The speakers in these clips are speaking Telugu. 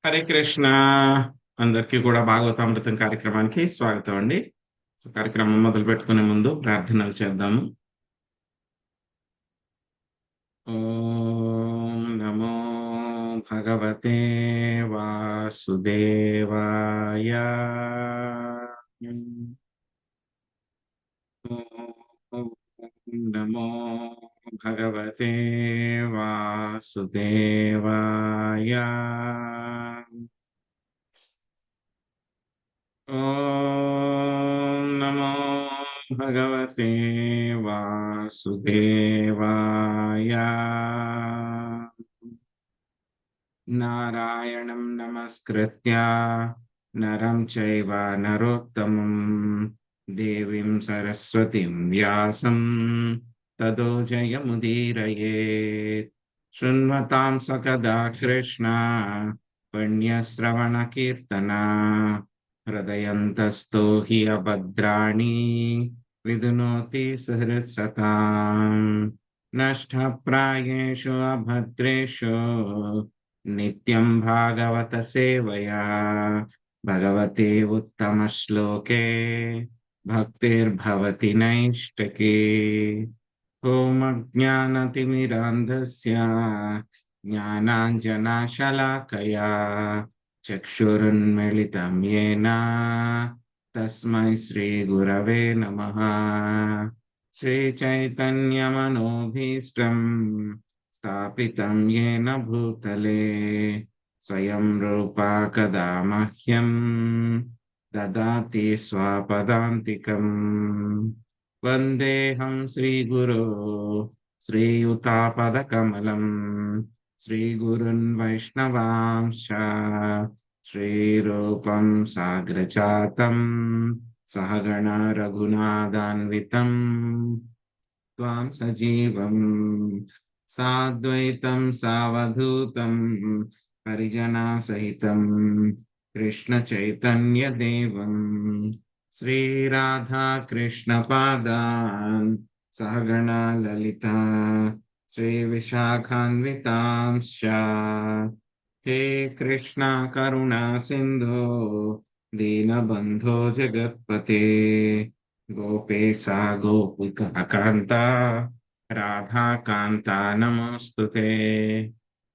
హరే కృష్ణ. అందరికీ కూడా భాగవతామృతం కార్యక్రమానికి స్వాగతం అండి. కార్యక్రమం మొదలు పెట్టుకునే ముందు ప్రార్థనలు చేద్దాము. ఓం నమో భగవతే వాసుదేవాయ. ఓం నమో భగవతే వాసుదేవాయ. ఓం నమో భగవతే వాసుదేవాయ. నారాయణం నమస్కృత్య నరం చైవ నరోత్తమం దేవీం సరస్వతిం వ్యాసం తదో జయముదీరయేత్. శృణ్వతాం సకదా కృష్ణ పుణ్యశ్రవణ కీర్తన హృదయంతస్థో హి అభద్రాణి విధునోతి సుహృత్సతాం. నష్టప్రాయేషు అభద్రేషు నిత్యం భాగవత సేవయా భగవతే ఉత్తమ శ్లోకే భక్తిర్భవతి నైష్టకే. ఓం అజ్ఞానతిమిరాంధస్య జ్ఞానాంజనశలాకయా చక్షురున్మిళితం యేన తస్మై శ్రీ గురవే నమః. శ్రీచైతన్యమనోభీష్టం స్థాపితం యేన భూతలే స్వయం రూపా కదా మహ్యం దదాతి స్వపదాంతికం. వందేహం శ్రీగురో శ్రీయుతాపదకమలం శ్రీగురున్ వైష్ణవాంశ శ్రీరూపం సాగ్రజాతం సహగణ రఘునాథాన్వితం త్వాం సజీవం సాద్వైతం సావధూతం పరిజనా సహితం కృష్ణ చైతన్య దేవం శ్రీరాధా కృష్ణ పాదాన్ సహగణ లలిత శ్రీ విశాఖాన్వితాంశ్చ. హే కృష్ణ కరుణా సింధో దీనబంధో జగత్పతే గోపేశా గోపికా కాంత రాధాకాంత నమోస్తుతే.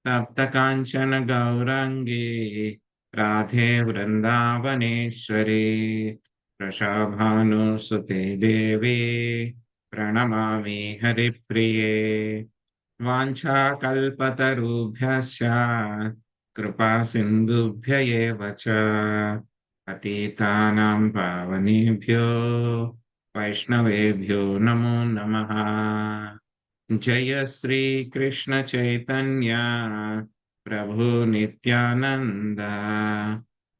తప్త కాంచన గౌరాంగే రాధే వృందావనేశ్వరి వృషభానుసుతే దేవి ప్రణమామి హరిప్రియే. వాంఛాకల్పతరుభ్యశ్చ కృపా సింధుభ్య ఏవ చ పతితానాం పావనేభ్యో వైష్ణవేభ్యో నమో నమః. జయ శ్రీ కృష్ణ చైతన్య ప్రభు నిత్యానంద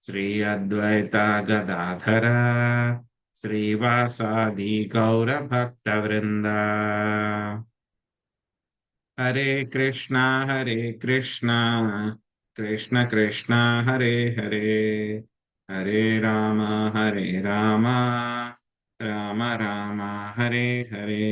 శ్రీ అద్వైత గదాధర శ్రీవాసాది గౌర భక్త వృంద. హరే కృష్ణ కృష్ణ కృష్ణ హరే హరే హరే రామ రామ రామ హరే హరే.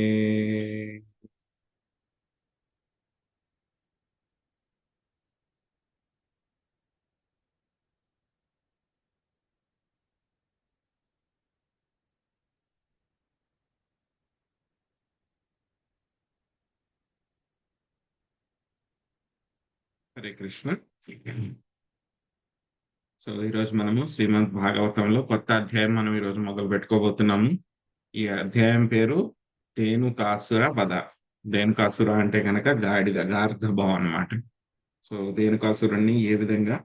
హరే కృష్ణ. సో ఈరోజు మనము శ్రీమద్ భాగవతంలో కొత్త అధ్యాయం మనం ఈరోజు మొదలు పెట్టుకోబోతున్నాము. ఈ అధ్యాయం పేరు ధేనుకాసుర వధ. ధేనుకాసుర అంటే కనుక గాడిద, గార్ధభం అన్నమాట. సో ధేనుకాసురుణ్ణి ఏ విధంగా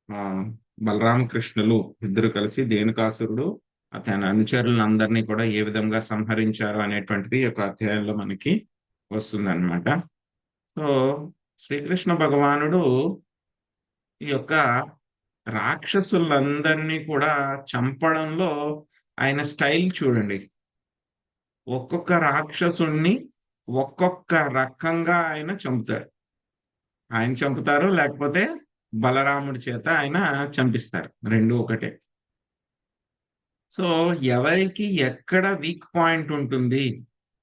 ఆ బలరామకృష్ణులు ఇద్దరు కలిసి ధేనుకాసురుడు అతని అనుచరులను అందరినీ కూడా ఏ విధంగా సంహరించారు అనేటువంటిది ఒక అధ్యాయంలో మనకి వస్తుంది అనమాట. సో శ్రీకృష్ణ భగవానుడు ఈ యొక్క రాక్షసులందరినీ కూడా చంపడంలో ఆయన స్టైల్ చూడండి. ఒక్కొక్క రాక్షసుణ్ణి ఒక్కొక్క రకంగా ఆయన చంపుతారు. ఆయన చంపుతారు, లేకపోతే బలరాముడి చేత ఆయన చంపిస్తారు. రెండు ఒకటే. సో ఎవరికి ఎక్కడ వీక్ పాయింట్ ఉంటుంది,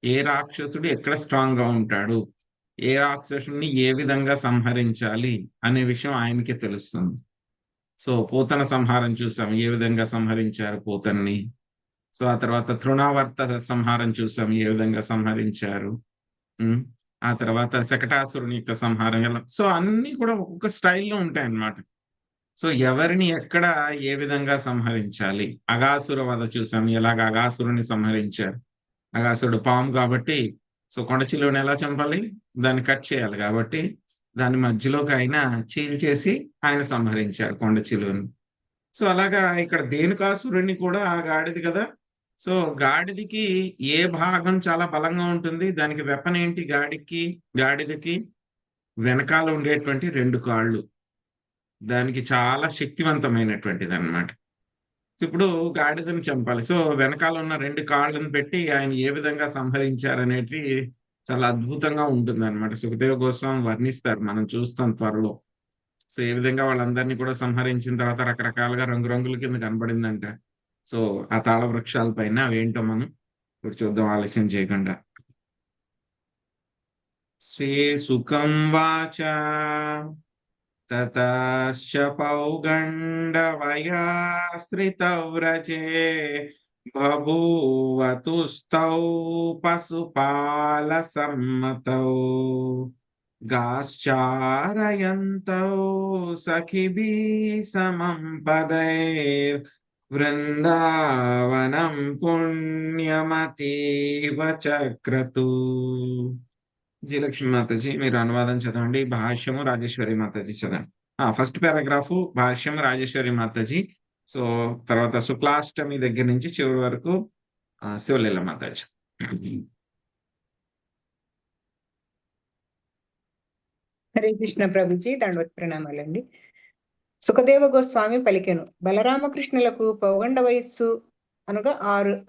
ఏ రాక్షసుడు ఎక్కడ స్ట్రాంగ్ గా ఉంటాడు, ఏ రాక్షసుని ఏ విధంగా సంహరించాలి అనే విషయం ఆయనకే తెలుస్తుంది. సో పూతన సంహారం చూసాం, ఏ విధంగా సంహరించారు పూతన్ని. సో ఆ తర్వాత తృణావర్త సంహారం చూసాం, ఏ విధంగా సంహరించారు. ఉమ్. ఆ తర్వాత శకటాసురుని యొక్క సంహారం ఎలా. సో అన్ని కూడా ఒక్కొక్క స్టైల్లో ఉంటాయి అన్నమాట. సో ఎవరిని ఎక్కడ ఏ విధంగా సంహరించాలి. అగాసుర వధ చూసాం, ఎలాగ అగాసురుని సంహరించారు. అగాసురుడు పాము కాబట్టి, సో కొండచిలువని ఎలా చంపాలి, దాన్ని కట్ చేయాలి కాబట్టి దాని మధ్యలోకి ఆయన చీల్చేసి ఆయన సంహరించారు కొండచిలువని. సో అలాగా ఇక్కడ ధేనుకాసురుణ్ణి కూడా ఆ గాడిది కదా. సో గాడిదికి ఏ భాగం చాలా బలంగా ఉంటుంది, దానికి వెపన్ ఏంటి గాడిదకి వెనకాల ఉండేటువంటి రెండు కాళ్ళు, దానికి చాలా శక్తివంతమైనటువంటిది అన్నమాట. ఇప్పుడు గాడిదని చంపాలి, సో వెనకాల ఉన్న రెండు కాళ్ళను పెట్టి ఆయన ఏ విధంగా సంహరించారనేది చాలా అద్భుతంగా ఉంటుంది అనమాట. సుఖదేవ గోస్వామి వర్ణిస్తారు, మనం చూస్తాం త్వరలో. సో ఏ విధంగా వాళ్ళందరినీ కూడా సంహరించిన తర్వాత రకరకాలుగా రంగురంగుల కింద కనబడిందంట. సో ఆ తాళ వృక్షాల పైన అవేంటో మనం ఇప్పుడు చూద్దాం ఆలస్యం చేయకుండా. శ్రీ సుఖం వాచ తతశ్చ పౌగండవయాశ్రితవ్రజే బభూవతుస్తౌ పశుపాలసమ్మతౌ గాశ్చారయంతౌ సఖిభిः సమం పదైర్ వృందావనం పుణ్యమతీవ చక్రతు. జీ లక్ష్మీ మాతాజీ మీరు అనువాదం చదవండి, భాష్యము రాజేశ్వరి మాతాజీ చదవండి. ఫస్ట్ పారాగ్రాఫ్ భాష్యం రాజేశ్వరి మాతాజీ. సో తర్వాత శుక్లాష్టమి దగ్గర నుంచి చివరి వరకు శివలీల మాతాజీ. హరే కృష్ణ ప్రభుజీ, దండవత్ ప్రణామాలండి. సుఖదేవ గోస్వామి పలికెను, బలరామకృష్ణులకు పౌగండ వయస్సు అనగా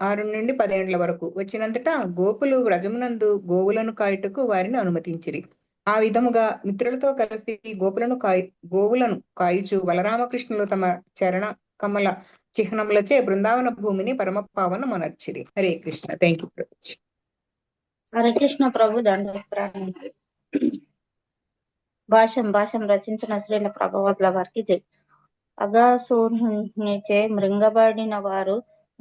6 నుండి 10 ఏండ్ల వరకు వచ్చినంతటా గోపులు వ్రజమునందు గోవులను కాయుటకు వారిని అనుమతించిరి. ఆ విధముగా మిత్రులతో కలిసి గోవులను కాయుచు బలరామకృష్ణులు తమ చరణ కమల చిహ్నములచే బృందావన భూమిని పరమ పావనమనర్చిరి. హరే కృష్ణ. Thank you Prabhuji. హరే కృష్ణ ప్రభు, దండవత్ ప్రణామాలు. భాష్యం రచించిన శ్రీల ప్రభావతుల వారికి జై. అగాసురునిచే మృంగబడిన వారు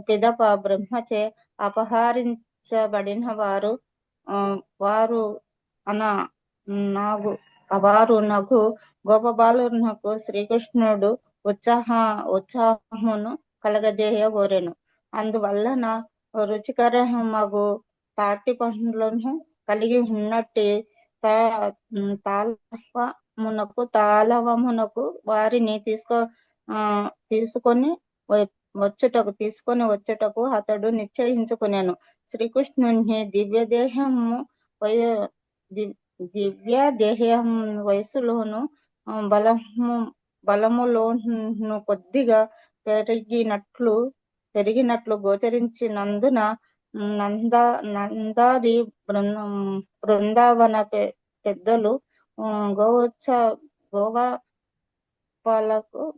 పిదప బ్రహ్మచే అపహరించబడిన వారు నగు గోపబాలునకు శ్రీకృష్ణుడు ఉత్సాహమును కలగజేయగోరెను. అందువలన రుచికరమగు తాటి పండ్లను కలిగి ఉన్నట్టి తాళవమునకు వారిని తీసుకొని వచ్చుటకు అతడు నిశ్చయించుకునేను. శ్రీకృష్ణుని దివ్య దేహం వయసులోను బలములోను కొద్దిగా పెరిగినట్లు గోచరించినందున నందాది బృందావన పెద్దలు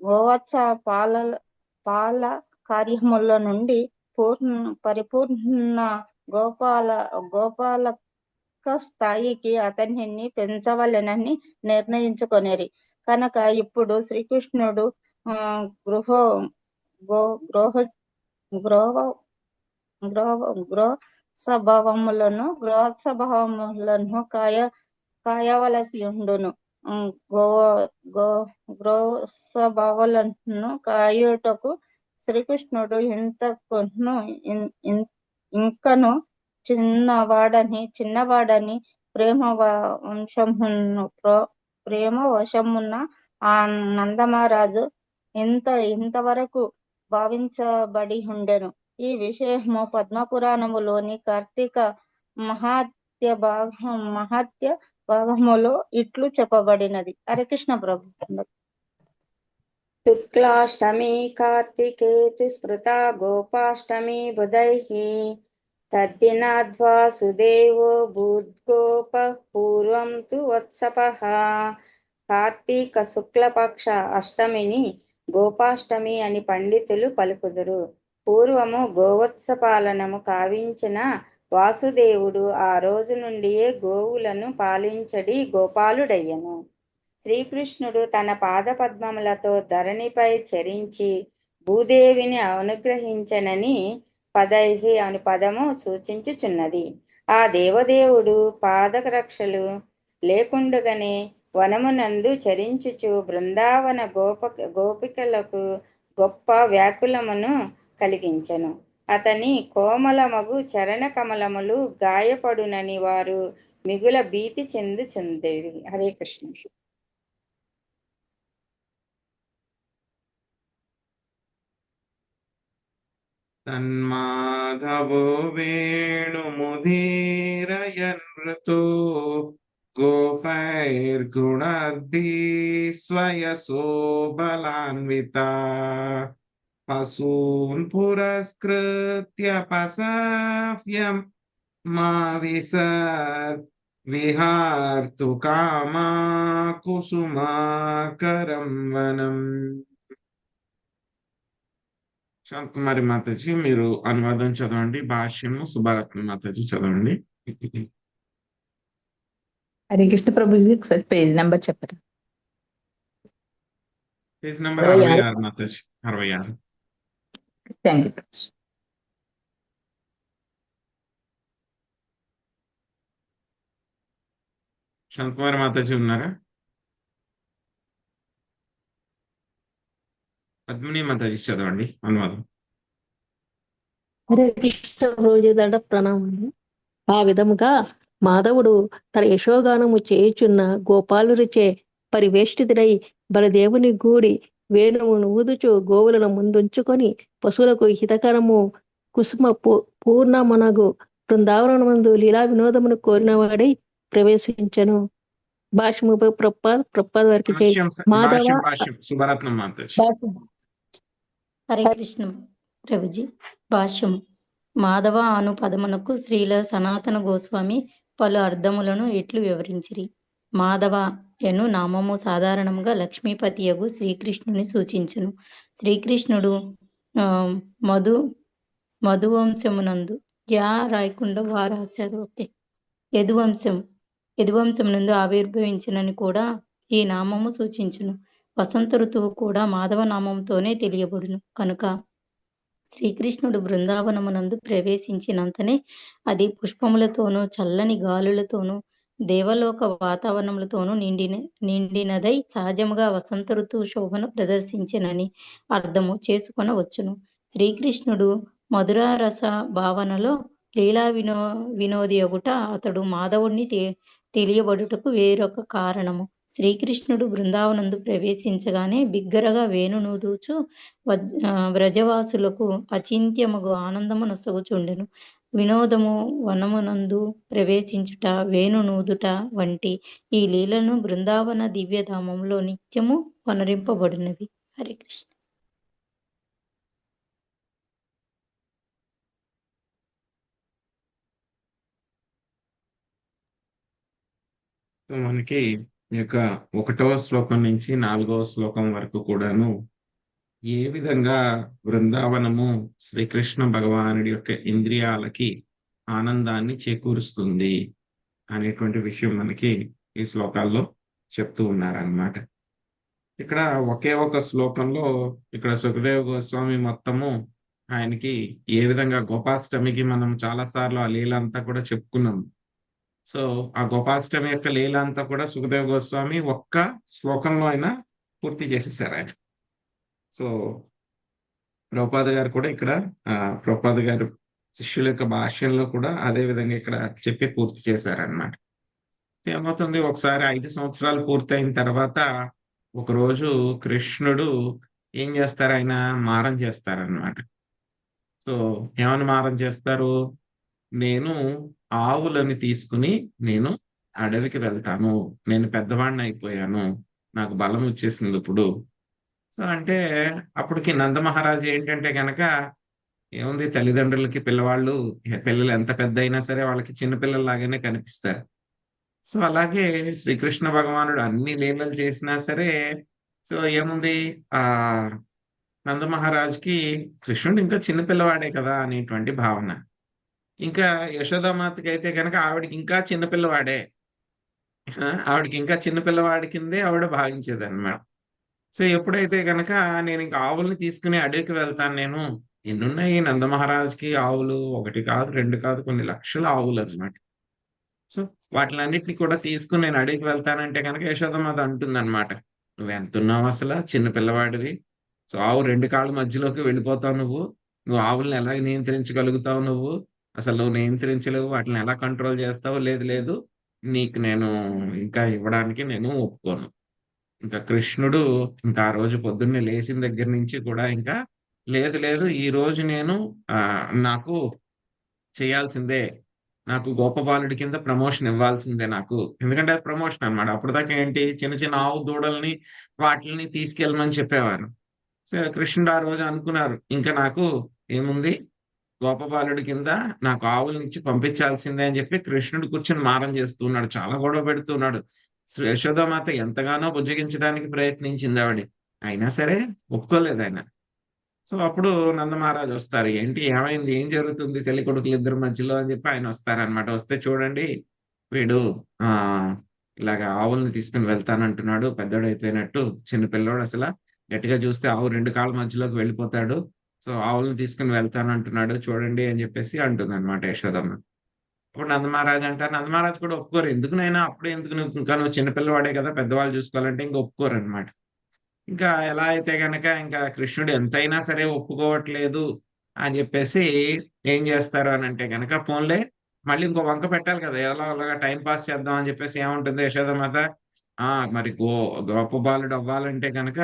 గోవత్స పాల కార్యముల నుండి పరిపూర్ణ గోపాలక స్థాయికి అతనిని పెంచవలెనని నిర్ణయించుకొనిరి. కనుక ఇప్పుడు శ్రీకృష్ణుడు గృహస్వభావములను కాయవలసి ఉండును. గృహస్వభావములను కాయుటకు శ్రీకృష్ణుడు ఇంకను చిన్నవాడని ప్రేమ వశమున్న ఆ నందమహారాజు ఇంతవరకు భావించబడి ఉండెను. ఈ విషయము పద్మపురాణములోని కార్తీక మహాత్య భాగములో ఇట్లు చెప్పబడినది. హరే కృష్ణ ప్రభు. శుక్లాష్టమి కార్తికేతు స్మృతా గోపాష్టమి బుధైః తద్దినాద్వాసుదేవో భూద్గోప పూర్వం తు వత్సపః. కార్తీక శుక్లపక్ష అష్టమిని గోపాష్టమి అని పండితులు పలుకుదురు. పూర్వము గోవత్స పాలనము కావించిన వాసుదేవుడు ఆ రోజు నుండియే గోవులను పాలించడి గోపాలుడయ్యను. శ్రీకృష్ణుడు తన పాదపద్మములతో ధరణిపై చరించి భూదేవిని అనుగ్రహించనని పదైహి అను పదము సూచించుచున్నది. ఆ దేవదేవుడు పాదరక్షలు లేకుండగానే వనమునందు చరించుచు బృందావన గోపికలకు గొప్ప వ్యాకులమును కలిగించెను. అతని కోమలమగు చరణ కమలములు గాయపడునని వారు మిగుల భీతి చెందుచుండేది. హరే కృష్ణ. తన్మాధవో వేణుముదీరయన్ ఋతో గోపైర్గుణద్భిः స్వయసోబలాన్వితా పశూన్ పురస్కృత్య పసాఫ్యం మా విసత్ విహార్తు కామా కుసుమాకరం వనం. శాంతకుమారి మాతాజీ మీరు అనువాదం చదవండి, భాష్యము సుభారత్న మాతాజీ చదవండి. హరే కృష్ణ ప్రభుజీ ఒకసారి పేజ్ నెంబర్ చెప్పరా? Page number 66. 66 Mataji, 66. Thank you Prabhuji. Shanthakumari Mataji ఉన్నారా? పద్మిని మాతాజీ చదవండి అనువాదం. హరే కృష్ణ ప్రభుజీ దండ ప్రణామములు. ఆ విధముగా మాధవుడు తన యశోగానము చేయుచున్న గోపాలురిచే పరివేష్టితుడై బలదేవుని గూడి వేణువును ఊదుచు గోవులను ముందుంచుకొని పశువులకు హితకరము కుసుమ పూర్ణమనగు బృందావనమందు లీలా వినోదమును కోరినవాడై ప్రవేశించెను. భాష్యము ప్రపాద్ వారికి జై. మాధవ సుభారత్నం మాతాజీ. హరే కృష్ణ ప్రభుజీ. భాష్యం. మాధవ అను పదమునకు శ్రీల సనాతన గోస్వామి పలు అర్థములను ఇట్లు వివరించిరి. మాధవ ఎను నామము సాధారణంగా లక్ష్మీపతియగు శ్రీకృష్ణుని సూచించును. శ్రీకృష్ణుడు మధువంశమునందు రాయకుండా వారు రాశారు. ఓకే. యదువంశమునందు ఆవిర్భవించినని కూడా ఈ నామము సూచించును. వసంత ఋతువు కూడా మాధవ నామంతోనే తెలియబడును. కనుక శ్రీకృష్ణుడు బృందావనమునందు ప్రవేశించినంతనే అది పుష్పములతోనూ చల్లని గాలులతోనూ దేవలోక వాతావరణములతోనూ నిండినదై సహజముగా వసంత ఋతువు శోభను ప్రదర్శించినని అర్థము చేసుకొనవచ్చును. శ్రీకృష్ణుడు మధురారస భావనలో లీలా వినోదియగుట అతడు మాధవుణ్ణి తెలియబడుటకు వేరొక కారణము. శ్రీకృష్ణుడు బృందావనందు ప్రవేశించగానే బిగ్గరగా వేణునూదుచు వ్రజవాసులకు అచింత్యమగు ఆనందము నొసగుచుండెను. వినోదము వనమునందు ప్రవేశించుట, వేణునూదుట వంటి ఈ లీలను బృందావన దివ్యధామంలో నిత్యము వనరింపబడినవి. హరే కృష్ణ. మనకి ఈ యొక్క 1వ శ్లోకం నుంచి 4వ శ్లోకం వరకు కూడాను ఏ విధంగా బృందావనము శ్రీకృష్ణ భగవానుడి యొక్క ఇంద్రియాలకి ఆనందాన్ని చేకూరుస్తుంది అనేటువంటి విషయం మనకి ఈ శ్లోకాల్లో చెప్తూ ఉన్నారన్నమాట. ఇక్కడ ఒకే ఒక శ్లోకంలో ఇక్కడ సుఖదేవ గోస్వామి మొత్తము ఆయనకి ఏ విధంగా గోపాష్టమికి మనం చాలా సార్లు ఆ లీల అంతా కూడా చెప్పుకున్నాం. సో ఆ గోపాష్టమి యొక్క లీల అంతా కూడా సుఖదేవ గోస్వామి ఒక్క శ్లోకంలో అయినా పూర్తి చేసేసారు ఆయన. సో ప్రభుపాద గారు కూడా ఇక్కడ ప్రభుపాద గారు శిష్యుల యొక్క భాష్యంలో కూడా అదే విధంగా ఇక్కడ చెప్పి పూర్తి చేశారన్నమాట. ఏమవుతుంది, ఒకసారి 5 సంవత్సరాలు పూర్తయిన తర్వాత ఒకరోజు కృష్ణుడు ఏం చేస్తారు, ఆయన మారం చేస్తారన్నమాట. సో ఏమని మారం చేస్తారు, నేను ఆవులని తీసుకుని నేను అడవికి వెళ్తాను, నేను పెద్దవాడిని అయిపోయాను, నాకు బలం వచ్చేసింది ఇప్పుడు. సో అంటే అప్పటికి నందమహారాజు ఏంటంటే కనుక ఏముంది, తల్లిదండ్రులకి పిల్లలు ఎంత పెద్ద అయినా సరే వాళ్ళకి చిన్నపిల్లల్లాగానే కనిపిస్తారు. సో అలాగే శ్రీకృష్ణ భగవానుడు అన్ని లీలలు చేసినా సరే సో ఏముంది, నందమహారాజుకి కృష్ణుడు ఇంకా చిన్నపిల్లవాడే కదా అనేటువంటి భావన. ఇంకా యశోదామాతకి అయితే కనుక ఆవిడకి ఇంకా చిన్నపిల్లవాడే. ఆవిడకి ఇంకా చిన్న పిల్లవాడి కిందే ఆవిడ భావించేది అనమాట. సో ఎప్పుడైతే గనక నేను ఇంకా ఆవుల్ని తీసుకుని అడవికి వెళ్తాను నేను, ఎన్నున్నాయి నందమహారాజుకి ఆవులు, ఒకటి కాదు రెండు కాదు కొన్ని లక్షల ఆవులు అనమాట. సో వాటిలన్నిటిని కూడా తీసుకుని నేను అడవికి వెళ్తానంటే కనుక యశోదమాత అంటుందన్నమాట, నువ్వు ఎంతున్నావు అసలు చిన్న పిల్లవాడివి, సో ఆవు రెండు కాళ్ళ మధ్యలోకి వెళ్ళిపోతావు నువ్వు, నువ్వు ఆవుల్ని ఎలా నియంత్రించగలుగుతావు నువ్వు, అసలు నువ్వు నియంత్రించలేవు, వాటిని ఎలా కంట్రోల్ చేస్తావు, లేదు లేదు నీకు నేను ఇంకా ఇవ్వడానికి నేను ఒప్పుకోను. ఇంకా కృష్ణుడు ఇంకా ఆ రోజు పొద్దున్నే లేచిన దగ్గర నుంచి కూడా ఇంకా లేదు లేదు ఈ రోజు నేను నాకు చేయాల్సిందే, నాకు గోపబాలుడి కింద ప్రమోషన్ ఇవ్వాల్సిందే నాకు, ఎందుకంటే అది ప్రమోషన్ అన్నమాట. అప్పటిదాకా ఏంటి చిన్న చిన్న ఆవు దూడల్ని వాటిని తీసుకెళ్ళమని చెప్పేవారు. సో కృష్ణుడు ఆ రోజు అనుకున్నారు ఇంకా నాకు ఏముంది గోపబాలుడి కింద నాకు ఆవుల్ని ఇచ్చి పంపించాల్సిందే అని చెప్పి కృష్ణుడు కూర్చొని మారం చేస్తున్నాడు, చాలా గొడవ పెడుతున్నాడు. యశోదామాత ఎంతగానో బుజ్జగించడానికి ప్రయత్నించింది ఆవిడ, అయినా సరే ఒప్పుకోలేదు ఆయన. సో అప్పుడు నందమహారాజు వస్తారు, ఏంటి ఏమైంది ఏం జరుగుతుంది తల్లి కొడుకులు ఇద్దరి మధ్యలో అని చెప్పి ఆయన వస్తారనమాట. వస్తే చూడండి వీడు ఆ ఇలాగ ఆవుల్ని తీసుకుని వెళ్తానంటున్నాడు, పెద్దోడు అయిపోయినట్టు, చిన్న పిల్లోడు అసలు గట్టిగా చూస్తే ఆవు రెండు కాళ్ళ మధ్యలోకి వెళ్ళిపోతాడు, సో ఆవుల్ని తీసుకుని వెళ్తానంటున్నాడు చూడండి అని చెప్పేసి అంటుంది అనమాట యశోదమ్మ. ఇప్పుడు నందమహారాజు అంటారు, నందమహారాజు కూడా ఒప్పుకోరు, ఎందుకు నైనా అప్పుడే ఎందుకు, నువ్వు ఇంకా నువ్వు చిన్నపిల్లవాడే కదా పెద్దవాళ్ళు చూసుకోవాలంటే ఇంకా ఒప్పుకోరు అనమాట. ఇంకా ఎలా అయితే గనక ఇంకా కృష్ణుడు ఎంతైనా సరే ఒప్పుకోవట్లేదు అని చెప్పేసి ఏం చేస్తారు అని అంటే గనక పోన్లే మళ్ళీ ఇంకో వంక పెట్టాలి కదా, ఎలా అలాగా టైం పాస్ చేద్దాం అని చెప్పేసి ఏముంటుంది యశోదమాత, మరి గోపబాలుడు అవ్వాలంటే గనక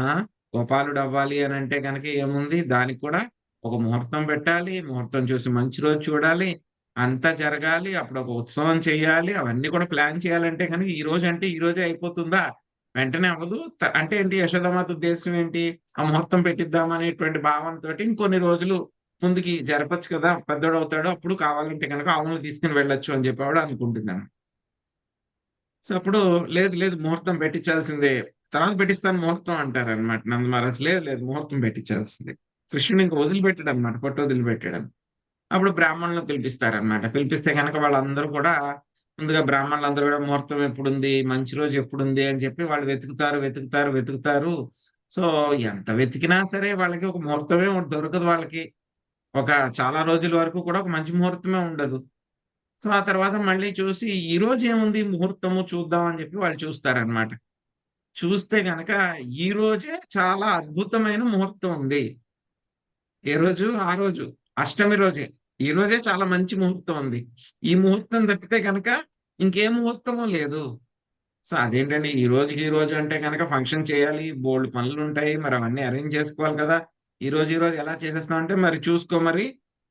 ఆ గోపాలుడు అవ్వాలి అని అంటే గనక ఏముంది దానికి కూడా ఒక ముహూర్తం పెట్టాలి, ముహూర్తం చూసి మంచి రోజు చూడాలి, అంతా జరగాలి, అప్పుడు ఒక ఉత్సవం చేయాలి, అవన్నీ కూడా ప్లాన్ చేయాలంటే కనుక ఈ రోజు అంటే ఈ రోజే అయిపోతుందా, వెంటనే అవ్వదు. అంటే ఏంటి యశోదామాత ఉద్దేశం ఏంటి, ఆ ముహూర్తం పెట్టిద్దాం అనేటువంటి భావనతో ఇంకొన్ని రోజులు ముందుకి జరపచ్చు కదా, పెద్దోడు అవుతాడు అప్పుడు కావాలంటే కనుక ఆవులను తీసుకుని వెళ్ళొచ్చు అని చెప్పేవాడు అనుకుంటున్నాను. సో అప్పుడు లేదు లేదు ముహూర్తం పెట్టించాల్సిందే, తర్వాత పెట్టిస్తాను ముహూర్తం అంటారు అనమాట నందమహారాజ్. లేదు లేదు ముహూర్తం పెట్టించాల్సిందే. కృష్ణుడు ఇంకా వదిలిపెట్టాడు అనమాట, పట్టు వదిలిపెట్టాడు. అప్పుడు బ్రాహ్మణులను పిలిపిస్తారనమాట. పిలిపిస్తే కనుక వాళ్ళందరూ కూడా ముందుగా బ్రాహ్మణులందరూ కూడా ముహూర్తం ఎప్పుడుంది, మంచి రోజు ఎప్పుడుంది అని చెప్పి వాళ్ళు వెతుకుతారు వెతుకుతారు వెతుకుతారు. సో ఎంత వెతికినా సరే వాళ్ళకి ఒక ముహూర్తమే దొరకదు వాళ్ళకి, ఒక చాలా రోజుల వరకు కూడా ఒక మంచి ముహూర్తమే ఉండదు. సో ఆ తర్వాత మళ్ళీ చూసి ఈ రోజు ఏముంది ముహూర్తము చూద్దాం అని చెప్పి వాళ్ళు చూస్తారనమాట. చూస్తే గనక ఈ రోజే చాలా అద్భుతమైన ముహూర్తం ఉంది. ఏ రోజు ఆ రోజు అష్టమి రోజే, ఈ రోజే చాలా మంచి ముహూర్తం ఉంది, ఈ ముహూర్తం తప్పితే కనుక ఇంకే ముహూర్తము లేదు. సో అదేంటండి ఈ రోజు అంటే కనుక ఫంక్షన్ చేయాలి, బోల్డ్ పనులు ఉంటాయి, మరి అవన్నీ అరేంజ్ చేసుకోవాలి కదా, ఈ రోజు ఎలా చేసేస్తాం అంటే మరి చూసుకో, మరి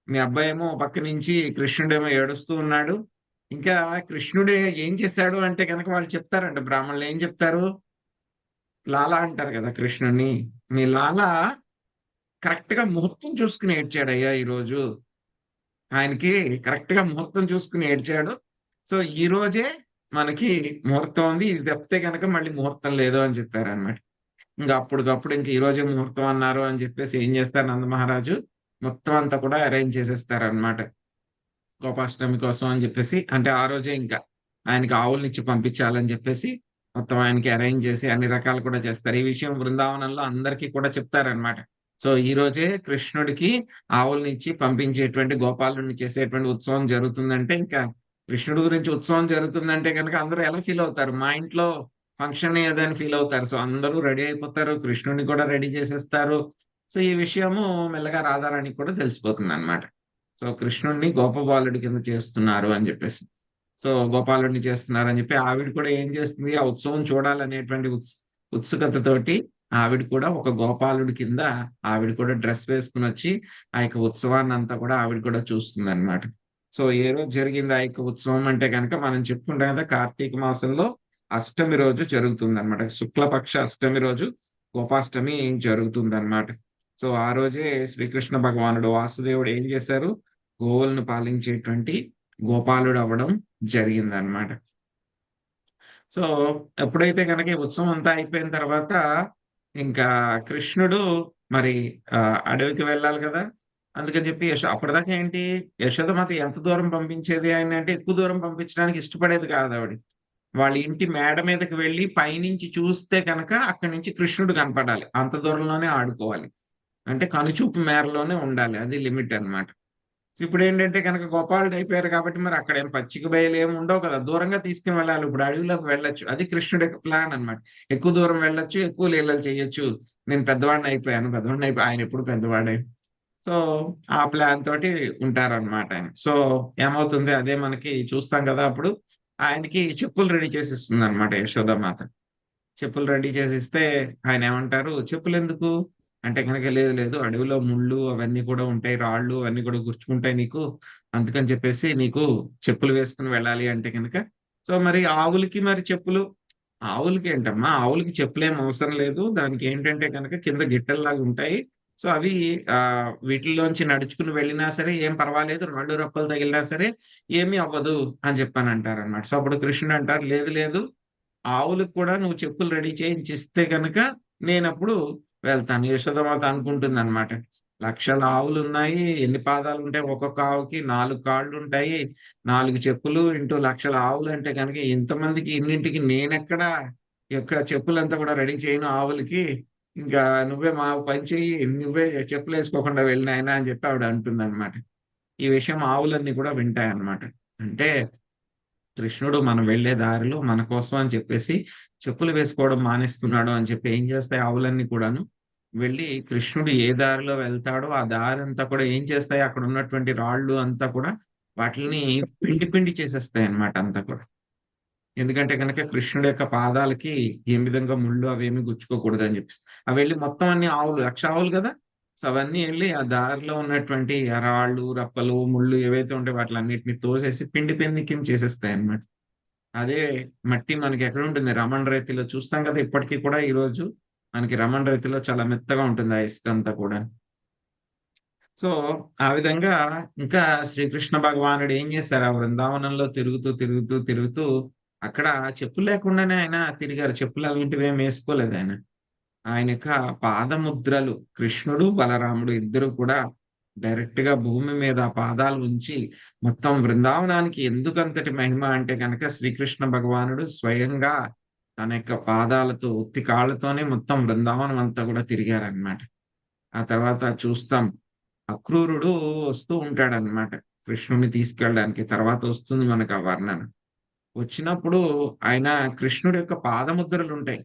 మీ అబ్బాయి ఏమో పక్క నుంచి కృష్ణుడేమో ఏడుస్తూ ఉన్నాడు, ఇంకా కృష్ణుడు ఏం చేశాడు అంటే కనుక వాళ్ళు చెప్తారంట, బ్రాహ్మణులు ఏం చెప్తారు, లాలా అంటారు కదా కృష్ణుని, మీ లాలా కరెక్ట్ గా ముహూర్తం చూసుకుని ఏడ్చాడయ్యా ఈ రోజు, ఆయనకి కరెక్ట్ గా ముహూర్తం చూసుకుని ఏడ్చాడు, సో ఈ రోజే మనకి ముహూర్తం ఉంది, ఇది తప్పితే కనుక మళ్ళీ ముహూర్తం లేదు అని చెప్పారు అనమాట. ఇంకా అప్పటికప్పుడు ఇంక ఈ రోజే ముహూర్తం అన్నారు అని చెప్పేసి ఏం చేస్తారు నందమహారాజు, మొత్తం అంతా కూడా అరేంజ్ చేసేస్తారు అనమాట గోపాష్టమి కోసం అని చెప్పేసి. అంటే ఆ రోజే ఇంకా ఆయనకి ఆవుల్నిచ్చి పంపించాలని చెప్పేసి మొత్తం ఆయనకి అరేంజ్ చేసి అన్ని రకాలు కూడా చేస్తారు. ఈ విషయం బృందావనంలో అందరికీ కూడా చెప్తారనమాట. సో ఈ రోజే కృష్ణుడికి ఆవుల్ని ఇచ్చి పంపించేటువంటి గోపాలుని చేసేటువంటి ఉత్సవం జరుగుతుందంటే, ఇంకా కృష్ణుడి గురించి ఉత్సవం జరుగుతుందంటే కనుక అందరూ ఎలా ఫీల్ అవుతారు, మా ఇంట్లో ఫంక్షన్ ఏదని ఫీల్ అవుతారు. సో అందరూ రెడీ అయిపోతారు, కృష్ణుడిని కూడా రెడీ చేసేస్తారు. సో ఈ విషయము మెల్లగా రాధారాణికి కూడా తెలిసిపోతుంది అనమాట. సో కృష్ణుడిని గోపబాలుడి కింద చేస్తున్నారు అని చెప్పేసి, సో గోపాలుడిని చేస్తున్నారు అని చెప్పి ఆవిడ కూడా ఏం చేస్తుంది, ఆ ఉత్సవం చూడాలనేటువంటి ఉత్సుకతతోటి ఆవిడ కూడా ఒక గోపాలుడి కింద ఆవిడ కూడా డ్రెస్ వేసుకుని వచ్చి ఆ యొక్క ఉత్సవాన్ని అంతా కూడా ఆవిడ కూడా చూస్తుంది అనమాట. సో ఏ రోజు జరిగింది ఆ యొక్క ఉత్సవం అంటే కనుక మనం చెప్పుకుంటాం కదా, కార్తీక మాసంలో అష్టమి రోజు జరుగుతుంది అనమాట, శుక్లపక్ష అష్టమి రోజు గోపాష్టమి జరుగుతుంది అనమాట. సో ఆ రోజే శ్రీకృష్ణ భగవానుడు వాసుదేవుడు ఏం చేశారు, గోవులను పాలించేటువంటి గోపాలుడు అవ్వడం జరిగింది అనమాట. సో ఎప్పుడైతే కనుక ఈ ఉత్సవం అంతా అయిపోయిన తర్వాత ఇంకా కృష్ణుడు మరి అడవికి వెళ్ళాలి కదా, అందుకని చెప్పి అప్పటిదాకా ఏంటి యశోదమాత ఎంత దూరం పంపించేది ఆయన అంటే ఎక్కువ దూరం పంపించడానికి ఇష్టపడేది కాదు ఆవిడ. వాళ్ళ ఇంటి మేడ మీదకి వెళ్ళి పైనుంచి చూస్తే కనుక అక్కడి నుంచి కృష్ణుడు కనపడాలి, అంత దూరంలోనే ఆడుకోవాలి. అంటే కనుచూపు మేరలోనే ఉండాలి, అది లిమిట్ అన్నమాట. ఇప్పుడు ఏంటంటే కనుక గోపాలుడు అయిపోయారు కాబట్టి మరి అక్కడ ఏం పచ్చిక బయలు ఏమి ఉండవు కదా, దూరంగా తీసుకుని వెళ్ళాలి. ఇప్పుడు అడవిలోకి వెళ్ళొచ్చు, అది కృష్ణుడి యొక్క ప్లాన్ అన్నమాట. ఎక్కువ దూరం వెళ్ళొచ్చు, ఎక్కువ లీలలు చేయొచ్చు. నేను పెద్దవాడిని అయిపోయాను, పెద్దవాడిని అయిపోయి ఆయన ఎప్పుడు పెద్దవాడే. సో ఆ ప్లాన్ తోటి ఉంటారన్నమాట ఆయన. సో ఏమవుతుంది, అదే మనకి చూస్తాం కదా, అప్పుడు ఆయనకి చెప్పులు రెడీ చేసి ఇస్తుంది అనమాట యశోదామాత. చెప్పులు రెడీ చేసి ఇస్తే ఆయన ఏమంటారు, చెప్పులు ఎందుకు అంటే కనుక, లేదు లేదు అడవిలో ముళ్ళు అవన్నీ కూడా ఉంటాయి, రాళ్ళు అవన్నీ కూడా గుచ్చుకుంటాయి నీకు, అందుకని చెప్పేసి నీకు చెప్పులు వేసుకుని వెళ్ళాలి అంటే కనుక. సో మరి ఆవులకి మరి చెప్పులు, ఆవులకి ఏంటమ్మా, ఆవులకి చెప్పులేం అవసరం లేదు, దానికి ఏంటంటే కనుక కింద గిట్టల్లాగా ఉంటాయి. సో అవి వీటిల్లోంచి నడుచుకుని వెళ్ళినా సరే ఏం పర్వాలేదు, రాళ్ళు రప్పలు తగిలినా సరే ఏమీ అవ్వదు అని చెప్పని అంటారు అనమాట. సో అప్పుడు కృష్ణుడు అంటారు, లేదు లేదు, ఆవులకు కూడా నువ్వు చెప్పులు రెడీ చేయించి ఇస్తే కనుక నేనప్పుడు వెళ్తాను. యశోదమాత అనుకుంటుంది అనమాట, లక్షల ఆవులు ఉన్నాయి, ఎన్ని పాదాలు ఉంటాయి, ఒక్కొక్క ఆవుకి 4 కాళ్ళు ఉంటాయి, 4 చెప్పులు ఇంటూ లక్షల ఆవులు అంటే కనుక ఇంతమందికి ఇన్నింటికి నేనెక్కడ ఈ యొక్క చెప్పులంతా కూడా రెడీ చేయను ఆవులకి, ఇంకా నువ్వే మా పని చెయ్యి, నువ్వే చెప్పులు వేసుకోకుండా వెళ్ళినాయన అని చెప్పి ఆవిడ అంటుంది అనమాట. ఈ విషయం ఆవులన్నీ కూడా వింటాయి అన్నమాట. అంటే కృష్ణుడు మనం వెళ్లే దారిలో మన కోసం అని చెప్పేసి చెప్పులు వేసుకోవడం మానేస్తున్నాడు అని చెప్పి ఏం చేస్తాయి ఆవులన్నీ కూడాను, వెళ్ళి కృష్ణుడు ఏ దారిలో వెళ్తాడో ఆ దారి అంతా కూడా ఏం చేస్తాయి, అక్కడ ఉన్నటువంటి రాళ్ళు అంతా కూడా వాటిని పిండి పిండి చేసేస్తాయి అన్నమాట అంతా కూడా. ఎందుకంటే కనుక కృష్ణుడి యొక్క పాదాలకి ఏ విధంగా ముళ్ళు అవేమి గుచ్చుకోకూడదు అని చెప్పేసి అవి వెళ్ళి మొత్తం అన్ని ఆవులు, 1,00,000 ఆవులు కదా, సో అవన్నీ వెళ్ళి ఆ దారిలో ఉన్నటువంటి ఆ రాళ్ళు రప్పలు ముళ్ళు ఏవైతే ఉంటాయో వాటిలన్నిటిని తోసేసి పిండి పిండి కింద చేసేస్తాయి అన్నమాట. అదే మట్టి మనకి ఎక్కడ ఉంటుంది, రమణ రైతిలో చూస్తాం కదా, ఇప్పటికీ కూడా ఈ రోజు మనకి రమణ రైతిలో చాలా మెత్తగా ఉంటుంది ఆ ఇసుక అంతా కూడా. సో ఆ విధంగా ఇంకా శ్రీకృష్ణ భగవానుడు ఏం చేశారు, ఆ బృందావనంలో తిరుగుతూ తిరుగుతూ తిరుగుతూ అక్కడ చెప్పులు లేకుండానే ఆయన తిరిగారు, చెప్పులు అలాంటివి ఏం వేసుకోలేదు ఆయన. ఆయన యొక్క పాదముద్రలు, కృష్ణుడు బలరాముడు ఇద్దరు కూడా డైరెక్ట్ గా భూమి మీద ఆ పాదాలు ఉంచి మొత్తం బృందావనానికి ఎందుకంతటి మహిమ అంటే కనుక శ్రీకృష్ణ భగవానుడు స్వయంగా తన యొక్క పాదాలతో ఉత్తి కాళ్ళతోనే మొత్తం బృందావనం అంతా కూడా తిరిగారనమాట. ఆ తర్వాత చూస్తాం అక్రూరుడు వస్తూ ఉంటాడనమాట కృష్ణుని తీసుకెళ్ళడానికి, తర్వాత వస్తుంది మనకు ఆ వర్ణన. వచ్చినప్పుడు ఆయన కృష్ణుడి యొక్క పాదముద్రలు ఉంటాయి.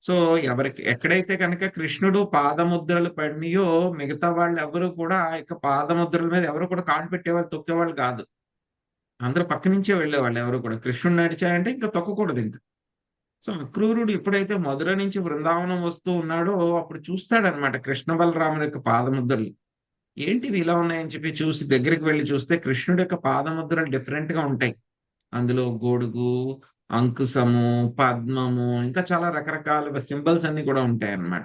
సో ఎవరికి ఎక్కడైతే కనుక కృష్ణుడు పాదముద్రలు పడినాయో మిగతా వాళ్ళు ఎవరు కూడా ఆ యొక్క పాదముద్రల మీద ఎవరు కూడా కాళ్ళు పెట్టేవాళ్ళు, తొక్కేవాళ్ళు కాదు. అందరూ పక్క నుంచే వెళ్ళేవాళ్ళు, ఎవరు కూడా కృష్ణుడు నడిచారంటే ఇంకా తొక్కకూడదు ఇంకా. సో అక్రూరుడు ఎప్పుడైతే మధుర నుంచి బృందావనం వస్తూ ఉన్నాడో అప్పుడు చూస్తాడనమాట కృష్ణ బలరాముడి యొక్క పాదముద్రలు. ఏంటివి ఇలా ఉన్నాయని చెప్పి చూసి దగ్గరికి వెళ్ళి చూస్తే కృష్ణుడి యొక్క పాదముద్రలు డిఫరెంట్ గా ఉంటాయి. అందులో గొడుగు, అంకుశము, పద్మము, ఇంకా చాలా రకరకాల సింబల్స్ అన్ని కూడా ఉంటాయి అన్నమాట.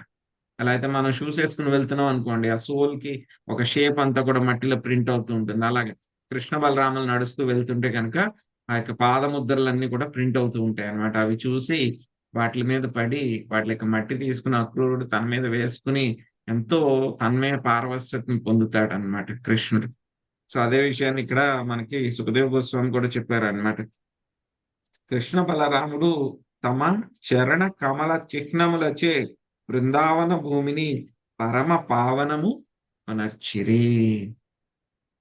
అలా అయితే మనం షూస్ వేసుకుని వెళ్తున్నాం అనుకోండి, ఆ సోల్ కి ఒక షేప్ అంతా కూడా మట్టిలో ప్రింట్ అవుతూ ఉంటుంది. అలాగే కృష్ణ బలరాములు నడుస్తూ వెళ్తుంటే కనుక ఆ యొక్క పాదముద్రలన్నీ కూడా ప్రింట్ అవుతూ ఉంటాయి అన్నమాట. అవి చూసి వాటి మీద పడి వాటి యొక్క మట్టి తీసుకుని అక్రూరుడు తన మీద వేసుకుని ఎంతో తన్మయ పారవశ్యతను పొందుతాడు అన్నమాట కృష్ణుడు. సో అదే విషయాన్ని ఇక్కడ మనకి సుఖదేవ గోస్వామి కూడా చెప్పారు అన్నమాట. కృష్ణ బలరాముడు తమ చరణ కమల చిహ్నములచే బృందావన భూమిని పరమ పావనము అనర్చిరి.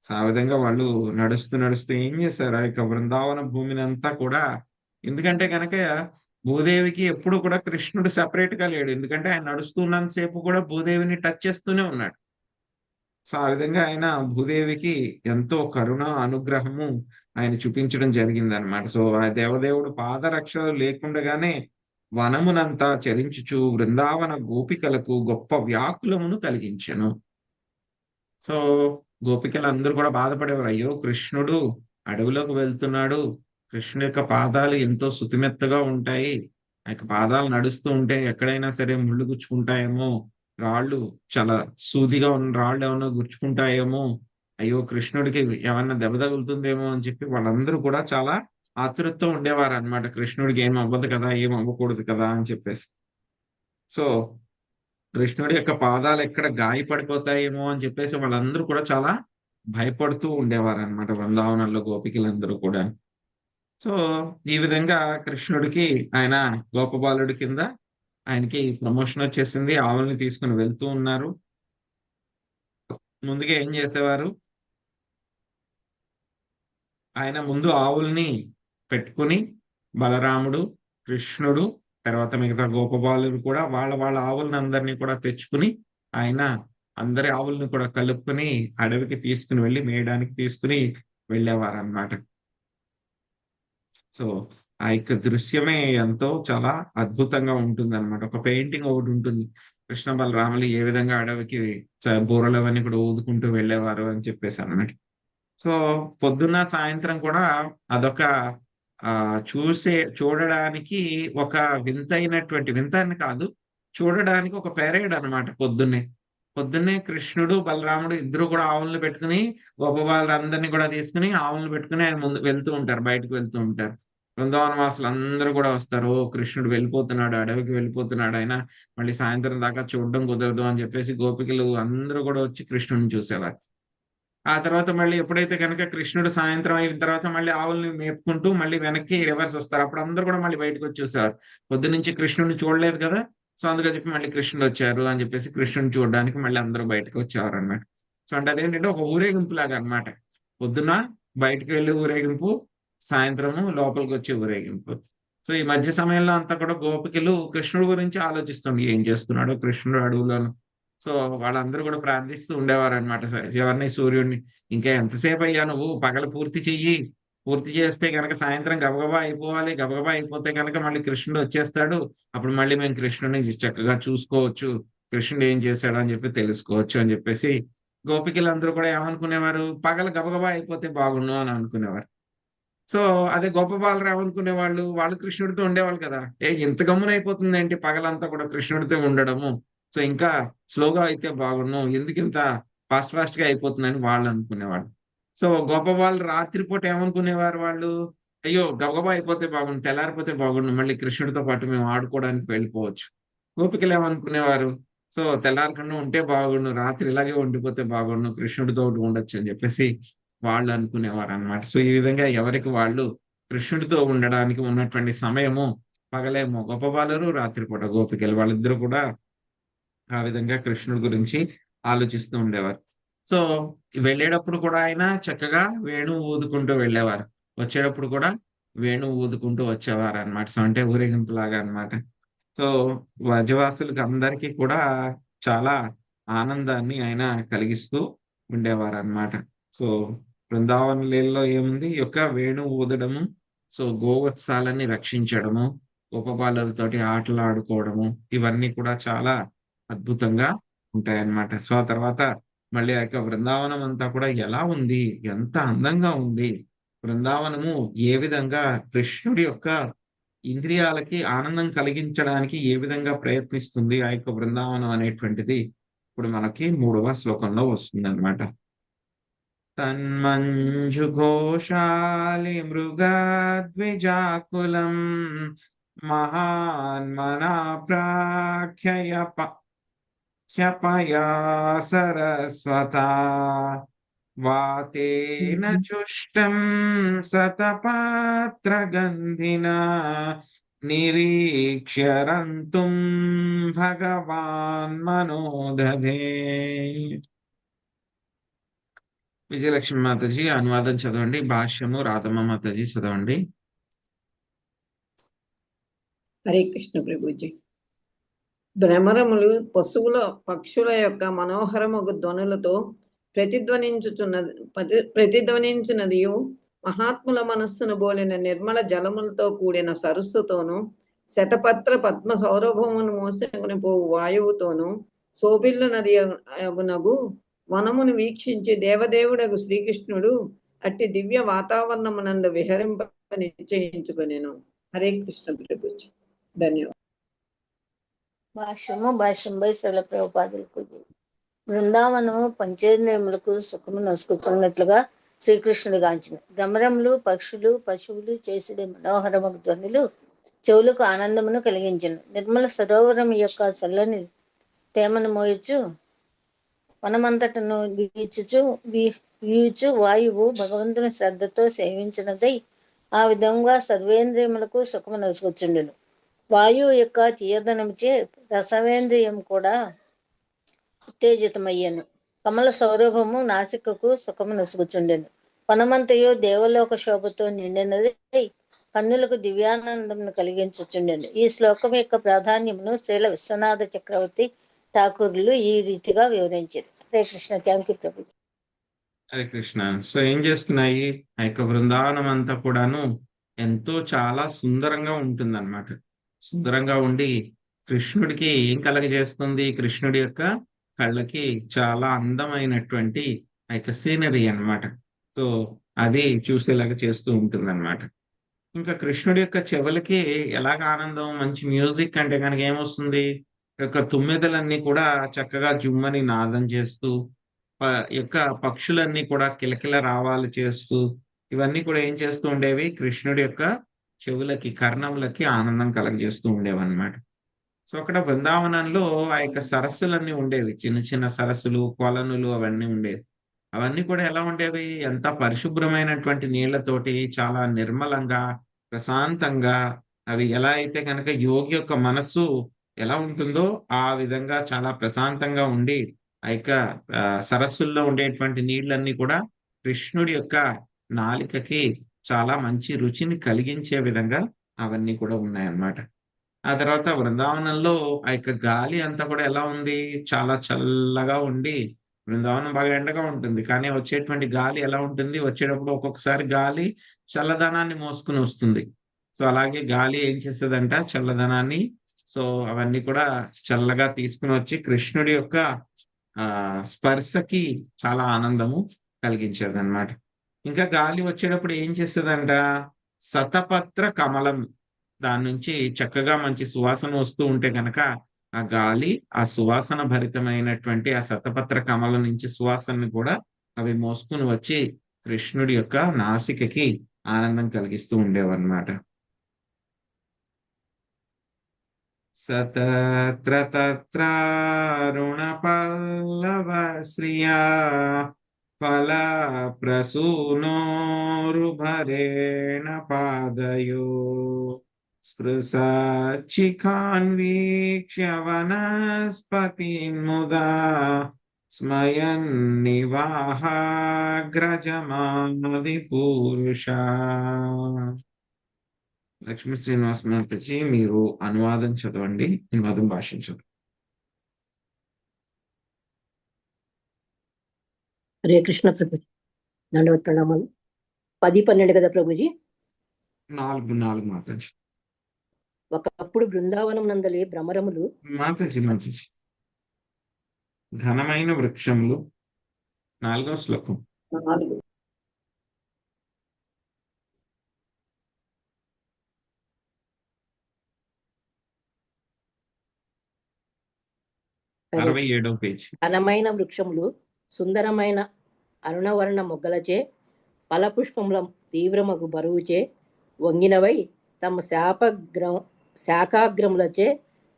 సో ఆ విధంగా వాళ్ళు నడుస్తూ నడుస్తూ ఏం చేశారు, ఆ యొక్క బృందావన భూమిని అంతా కూడా, ఎందుకంటే కనుక భూదేవికి ఎప్పుడు కూడా కృష్ణుడు సెపరేట్ గా లేడు, ఎందుకంటే ఆయన నడుస్తున్నంతసేపు కూడా భూదేవిని టచ్ చేస్తూనే ఉన్నాడు. సో ఆ విధంగా ఆయన భూదేవికి ఎంతో కరుణ అనుగ్రహము ఆయన చూపించడం జరిగింది అనమాట. సో ఆ దేవదేవుడు పాదరక్షలు లేకుండానే వనమునంతా చరించుచు బృందావన గోపికలకు గొప్ప వ్యాకులమును కలిగించెను. సో గోపికలు అందరూ కూడా బాధపడేవారు, అయ్యో కృష్ణుడు అడవిలోకి వెళ్తున్నాడు, కృష్ణుడి యొక్క పాదాలు ఎంతో శుతిమెత్తగా ఉంటాయి, ఆ యొక్క పాదాలు నడుస్తూ ఉంటే ఎక్కడైనా సరే ముళ్ళు గుచ్చుకుంటాయేమో, రాళ్ళు చాలా సూదిగా ఉన్న రాళ్ళు ఏమన్నా గుచ్చుకుంటాయేమో, అయ్యో కృష్ణుడికి ఏమన్నా దెబ్బ తగులుతుందేమో అని చెప్పి వాళ్ళందరూ కూడా చాలా ఆతృతతో ఉండేవారు అనమాట. కృష్ణుడికి ఏం అవ్వదు కదా, ఏం అవ్వకూడదు కదా అని చెప్పేసి. సో కృష్ణుడి యొక్క పాదాలు ఎక్కడ గాయపడిపోతాయేమో అని చెప్పేసి వాళ్ళందరూ కూడా చాలా భయపడుతూ ఉండేవారు అనమాట బృందావనంలో గోపికలందరూ కూడా. సో ఈ విధంగా కృష్ణుడికి ఆయన గోపబాలుడి కింద ఆయనకి ప్రమోషన్ వచ్చేసింది. ఆవుల్ని తీసుకుని వెళ్తూ ఉన్నారు. ముందుగా ఏం చేసేవారు, ఆయన ముందు ఆవుల్ని పెట్టుకుని బలరాముడు, కృష్ణుడు, తర్వాత మిగతా గోపబాలుడు కూడా వాళ్ళ వాళ్ళ ఆవుల్ని అందరినీ కూడా తెచ్చుకుని ఆయన అందరి ఆవుల్ని కూడా కలుపుకుని అడవికి తీసుకుని వెళ్ళి మేయడానికి తీసుకుని వెళ్ళేవారు అన్నమాట. సో ఆ యొక్క దృశ్యమే ఎంతో చాలా అద్భుతంగా ఉంటుంది అనమాట. ఒక పెయింటింగ్ ఒకటి ఉంటుంది, కృష్ణ బలరాములు ఏ విధంగా అడవికి బూరలు అవన్నీ కూడా ఊదుకుంటూ వెళ్ళేవారు అని చెప్పేసి అన్నమాట. సో పొద్దున్న సాయంత్రం కూడా అదొక చూడడానికి ఒక వింత అని కాదు, చూడడానికి ఒక పెరేడ్ అన్నమాట. పొద్దున్నే కృష్ణుడు బలరాముడు ఇద్దరు కూడా ఆవులను పెట్టుకుని గోపబాలురందరినీ కూడా తీసుకుని ఆవులను పెట్టుకుని ఆయన ముందు వెళ్తూ ఉంటారు, బయటకు వెళ్తూ ఉంటారు. బృందావన వాసులు అందరూ కూడా వస్తారు. "ఓ, కృష్ణుడు వెళ్ళిపోతున్నాడు, అడవికి వెళ్ళిపోతున్నాడు, ఆయన మళ్ళీ సాయంత్రం దాకా చూడడం కుదరదు" అని చెప్పేసి గోపికలు అందరూ కూడా వచ్చి కృష్ణుడిని చూసేవారు. ఆ తర్వాత మళ్ళీ ఎప్పుడైతే కనుక కృష్ణుడు సాయంత్రం అయిన తర్వాత మళ్ళీ ఆవుల్ని మేపుకుంటూ మళ్ళీ వెనక్కి రివర్స్ వస్తారు. అప్పుడు అందరూ కూడా మళ్ళీ బయటకు వచ్చి చూసేవారు. పొద్దునుంచి కృష్ణుడిని చూడలేదు కదా, సో అందుకని చెప్పి మళ్ళీ కృష్ణుడు వచ్చారు అని చెప్పేసి కృష్ణుడిని చూడడానికి మళ్ళీ అందరూ బయటకు వచ్చేవారు అన్నమాట. సో అంటే అదేంటంటే ఒక ఊరేగింపు లాగా అన్నమాట. పొద్దున బయటకు వెళ్ళి ఊరేగింపు, సాయంత్రము లోపలికి వచ్చే ఊరేగింపు. సో ఈ మధ్య సమయంలో అంతా కూడా గోపికలు కృష్ణుడి గురించి ఆలోచిస్తుంది, ఏం చేస్తున్నాడో కృష్ణుడు అడవులోను. సో వాళ్ళందరూ కూడా ప్రార్థిస్తూ ఉండేవారు అనమాట. ఎవరిని, సూర్యుడిని, ఇంకా ఎంతసేపు అయ్యా నువ్వు, పగలు పూర్తి చెయ్యి, పూర్తి చేస్తే కనుక సాయంత్రం గబగబా అయిపోవాలి, గబగబా అయిపోతే కనుక మళ్ళీ కృష్ణుడు వచ్చేస్తాడు, అప్పుడు మళ్ళీ మేము కృష్ణుడిని చక్కగా చూసుకోవచ్చు, కృష్ణుడు ఏం చేశాడు అని చెప్పి తెలుసుకోవచ్చు అని చెప్పేసి గోపికలందరూ కూడా ఏమనుకునేవారు, పగలు గబగబా అయిపోతే బాగుండు అని అనుకునేవారు. సో అదే గొప్ప బాలరు ఏమనుకునే వాళ్ళు కృష్ణుడితో ఉండేవాళ్ళు కదా, ఇంత గమ్మున అయిపోతుంది ఏంటి పగలంతా కూడా కృష్ణుడితో ఉండడము, సో ఇంకా స్లోగా అయితే బాగుండు, ఎందుకు ఇంత ఫాస్ట్ గా అయిపోతుందని వాళ్ళు అనుకునేవాళ్ళు. సో గొప్ప వాళ్ళు రాత్రిపూట ఏమనుకునేవారు, అయ్యో గబగబా అయిపోతే బాగుండు, తెల్లారిపోతే బాగుండు, మళ్ళీ కృష్ణుడితో పాటు మేము ఆడుకోవడానికి వెళ్ళిపోవచ్చు. గోపికలు ఏమనుకునేవారు, సో తెల్లారకుండా ఉంటే బాగుండు, రాత్రి ఇలాగే ఉండిపోతే బాగుండు, కృష్ణుడితో ఉండొచ్చు అని చెప్పేసి వాళ్ళు అనుకునేవారు అనమాట. సో ఈ విధంగా ఎవరికి వాళ్ళు కృష్ణుడితో ఉండడానికి ఉన్నటువంటి సమయము పగలేమో గొప్ప బాలరు, రాత్రిపూట గోపికలు, వాళ్ళిద్దరూ కూడా ఆ విధంగా కృష్ణుడి గురించి ఆలోచిస్తూ ఉండేవారు. సో వెళ్ళేటప్పుడు కూడా ఆయన చక్కగా వేణువు ఊదుకుంటూ వెళ్ళేవారు, వచ్చేటప్పుడు కూడా వేణువు ఊదుకుంటూ వచ్చేవారు అనమాట. సో అంటే ఊరేగింపు లాగా అనమాట. సో వ్రజవాసులకు అందరికీ కూడా చాలా ఆనందాన్ని ఆయన కలిగిస్తూ ఉండేవారు అన్నమాట. సో బృందావన లీలలో ఏముంది, ఈ యొక్క వేణువు ఊదడము, సో గోవత్సాలని రక్షించడము, గోపబాలులతోటి ఆటలు ఆడుకోవడము, ఇవన్నీ కూడా చాలా అద్భుతంగా ఉంటాయన్నమాట. సో ఆ తర్వాత మళ్ళీ ఆ యొక్క బృందావనం అంతా కూడా ఎలా ఉంది, ఎంత అందంగా ఉంది, బృందావనము ఏ విధంగా కృష్ణుడి యొక్క ఇంద్రియాలకి ఆనందం కలిగించడానికి ఏ విధంగా ప్రయత్నిస్తుంది ఆ యొక్క బృందావనం అనేటువంటిది ఇప్పుడు మనకి 3వ శ్లోకంలో వస్తుంది అనమాట. తన్మంజు ఘోషాలి మృగద్విజాకులం మహాన్మనా ప్రాఖ్యపయా సరస్వతా వాతేన చుష్టం సతపాత్రగంధినా నిరీక్ష్యరంతుం భగవాన్ మనోదధే. విజయలక్ష్మి మాతాజీ అనువాదం చదవండి, భాష్యము రాధమ్మ మాతాజీ చదవండి. హరే కృష్ణ ప్రభుజీ. భ్రమరములు పశువుల పక్షుల యొక్క మనోహరముగు ధ్వనులతో ప్రతిధ్వనించినదియు మహాత్ముల మనస్సును బోలిన నిర్మల జలములతో కూడిన సరస్సుతోను శతపత్ర పద్మ సౌరభమును మోసుకుని పోవు వాయువుతోను శోభిల్లు నది అగునగు వనమును వీక్షించి దేవదేవుడగు శ్రీకృష్ణుడు అట్టి దివ్య వాతావరణమునందు విహరింప నిశ్చయించుకొనెను. హరే కృష్ణ ప్రభుజీ. ధన్యవాదాలు. భాష్యంపై శ్రీల ప్రభుపాదులకు బృందావనము పంచేంద్రియములకు సుఖము నసుకుతున్నట్లుగా శ్రీకృష్ణుడు గాంచిన భ్రమరములు పక్షులు పశువులు చేసే మనోహరము ధ్వనులు చెవులకు ఆనందమును కలిగించను. నిర్మల సరోవరం యొక్క చల్లని తేమను మోయచు వనమంతటను వీచుచు వాయువు భగవంతుని శ్రద్ధతో సేవించినదై ఆ విధంగా సర్వేంద్రియములకు సుఖము నసుకొచ్చుండెను. వాయువు యొక్క తీయదనముచే రసవేంద్రియం కూడా ఉత్తేజితమయ్యాను. కమల సౌరభము నాసికకు సుఖము నసుగుచుండెను. వనమంతయు దేవలోక శోభతో నిండినది కన్నులకు దివ్యానందమును కలిగించుచుండెను. ఈ శ్లోకం యొక్క ప్రాధాన్యమును శ్రీల విశ్వనాథ చక్రవర్తి ఠాకూర్లు ఈ రీతిగా వివరించారు. Hare Krishna. Thank you Prabhu. Hare Krishna. So ఏం చేస్తున్నాయి, ఆ యొక్క బృందావనం అంతా కూడాను ఎంతో చాలా సుందరంగా ఉంటుందన్నమాట. సుందరంగా ఉండి కృష్ణుడికి ఏం కలగజేస్తుంది, కృష్ణుడి యొక్క కళ్ళకి చాలా అందమైనటువంటి ఆ యొక్క సీనరీ అన్నమాట. సో అది చూసేలాగా చేస్తూ ఉంటుంది అనమాట. ఇంకా కృష్ణుడి యొక్క చెవులకి ఎలాగ ఆనందం, మంచి మ్యూజిక్ అంటే కనుక ఏమొస్తుంది, ఈ యొక్క తుమ్మెదలన్నీ కూడా చక్కగా జుమ్మని నాదం చేస్తూ యొక్క పక్షులన్నీ కూడా కిలకిల రావాలు చేస్తూ ఇవన్నీ కూడా ఏం చేస్తూ ఉండేవి, కృష్ణుడి యొక్క చెవులకి కర్ణములకి ఆనందం కలగజేస్తూ ఉండేవన్నమాట. సో అక్కడ బృందావనంలో ఆ యొక్క సరస్సులన్నీ ఉండేవి, చిన్న చిన్న సరస్సులు, కొలనులు అవన్నీ ఉండేవి. అవన్నీ కూడా ఎలా ఉండేవి, ఎంత పరిశుభ్రమైనటువంటి నీళ్లతోటి చాలా నిర్మలంగా ప్రశాంతంగా, అవి ఎలా అయితే కనుక యోగి యొక్క మనస్సు ఎలా ఉంటుందో ఆ విధంగా చాలా ప్రశాంతంగా ఉండి ఆ యొక్క సరస్సుల్లో ఉండేటువంటి నీళ్ళన్నీ కూడా కృష్ణుడి యొక్క నాలికకి చాలా మంచి రుచిని కలిగించే విధంగా అవన్నీ కూడా ఉన్నాయన్నమాట. ఆ తర్వాత బృందావనంలో ఆ యొక్క గాలి అంతా కూడా ఎలా ఉంది, చాలా చల్లగా ఉండి, బృందావనం బాగా ఎండగా ఉంటుంది కానీ వచ్చేటువంటి గాలి ఎలా ఉంటుంది, వచ్చేటప్పుడు ఒక్కొక్కసారి గాలి చల్లదనాన్ని మోసుకుని వస్తుంది. సో అలాగే గాలి ఏం చేస్తుందంట, చల్లదనాన్ని, సో అవన్నీ కూడా చల్లగా తీసుకుని వచ్చి కృష్ణుడి యొక్క స్పర్శకి చాలా ఆనందము కలిగించేది అనమాట. ఇంకా గాలి వచ్చేటప్పుడు ఏం చేస్తుందంట, శతపత్ర కమలం దాని నుంచి చక్కగా మంచి సువాసన వస్తూ ఉంటే కనుక ఆ గాలి ఆ సువాసన భరితమైనటువంటి ఆ శతపత్ర కమలం నుంచి సువాసనని కూడా అవి మోసుకుని వచ్చి కృష్ణుడి యొక్క నాసికకి ఆనందం కలిగిస్తూ ఉండేవన్నమాట. సతత్ర తత్రారుణ పల్లవ శ్రియా ఫల ప్రసూనోరుభరేణ పాదయో స్పృశాచిఖాన్ వీక్ష్య వనస్పతిన్ముదా స్మయన్ నివాహాగ్రజమాది పూరుష. లక్ష్మీ శ్రీనివాస్ మహర్షి మీరు అనువాదం చదవండి, అనువాదం భాషించండి. హరే కృష్ణ ప్రభుజీ. దండవత్ ప్రణామాలు. 10-12 కదా ప్రభుజీ? 4 మాతాజీ. ఒకప్పుడు బృందావనం నందలి భ్రమరములు మాతాజీ ఘనమైన వృక్షములు. 4వ శ్లోకం. 4 67వ పేజీ. ఘనమైన వృక్షములు సుందరమైన అరుణవర్ణ మొగ్గలచే ఫలపుష్పముల తీవ్రమగు బరువుచే వంగినవై తమ శాఖాగ్రములచే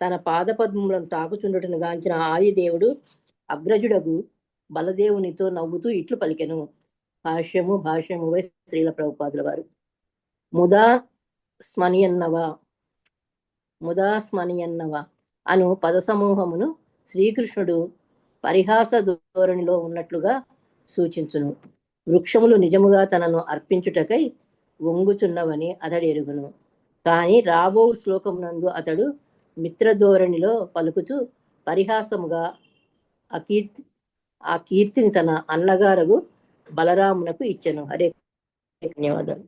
తన పాదపద్మములను తాకుచుండుటను గాంచిన ఆదిదేవుడు అగ్రజుడగు బలదేవునితో నవ్వుతూ ఇట్లు పలికెను. భాష్యము వై శ్రీల ప్రభుపాదుల వారు. ముదా స్మనియన్నవ అను పద సమూహమును శ్రీకృష్ణుడు పరిహాస ధోరణిలో ఉన్నట్లుగా సూచించును. వృక్షములు నిజముగా తనను అర్పించుటకై వంగుచున్నవని అతడు ఎరుగును. కానీ రాబో శ్లోకమునందు అతడు మిత్రధోరణిలో పలుకుతూ పరిహాసముగా ఆ కీర్తిని తన అన్నగారగు బలరామునకు ఇచ్చెను. హరే ధన్యవాదాలు.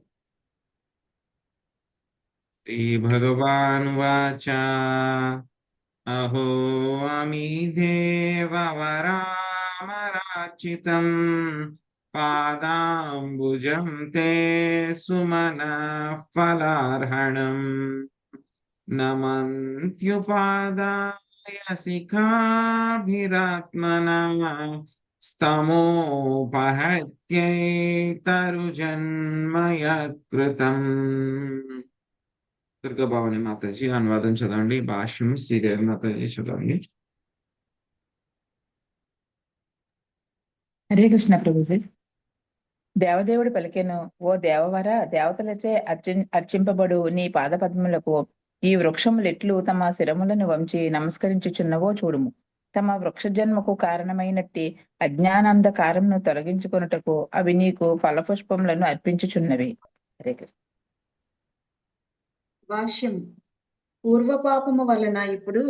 శ్రీ భగవాన్ వాచ అహో అమి దేవవరామరాచితం పాదాంబుజం తే సుమన ఫలార్హణం నమంత్యుపాదాయ శిఖాభిరాత్మనా స్తమోపహత్యైతరుజన్మయత్కృతం. దుర్గాభవాని మాతాజీ అనువాదం చదవండి. భాష్యం శ్రీదేవి మాతాజీ చదవండి. హరే కృష్ణ ప్రభుజీ. దేవదేవుడు పలికెను, ఓ దేవవర, దేవతలచే అర్చింపబడు నీ పాదపద్మములకు ఈ వృక్షములెట్లు తమ శిరములను వంచి నమస్కరించుచున్నవో చూడుము. తమ వృక్ష జన్మకు కారణమైనట్టి అజ్ఞానాంధకారమును తొలగించుకొనుటకు అవి నీకు ఫలపుష్పములను అర్పించుచున్నవి. హరే కృష్ణ. భాష్యం. పూర్వపాపము వలన ఇప్పుడు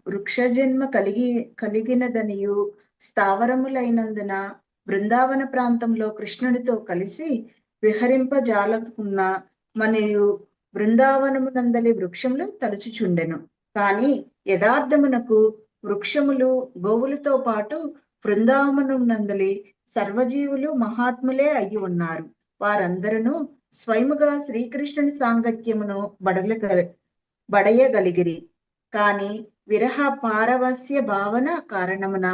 వృక్ష జన్మ కలిగినదనియు స్థావరములైనందున బృందావన ప్రాంతంలో కృష్ణుడితో కలిసి విహరింపజాలకున్న మరియు బృందావనమునందలి వృక్షములు తలుచుచుండెను. కాని యథార్థమునకు వృక్షములు గోవులతో పాటు బృందావనమునందలి సర్వజీవులు మహాత్ములే అయి ఉన్నారు. వారందరూ స్వయముగా శ్రీకృష్ణుని సాంగత్యమును బడయగలిగిరి. కాని విరహ పారవస్య భావన కారణమున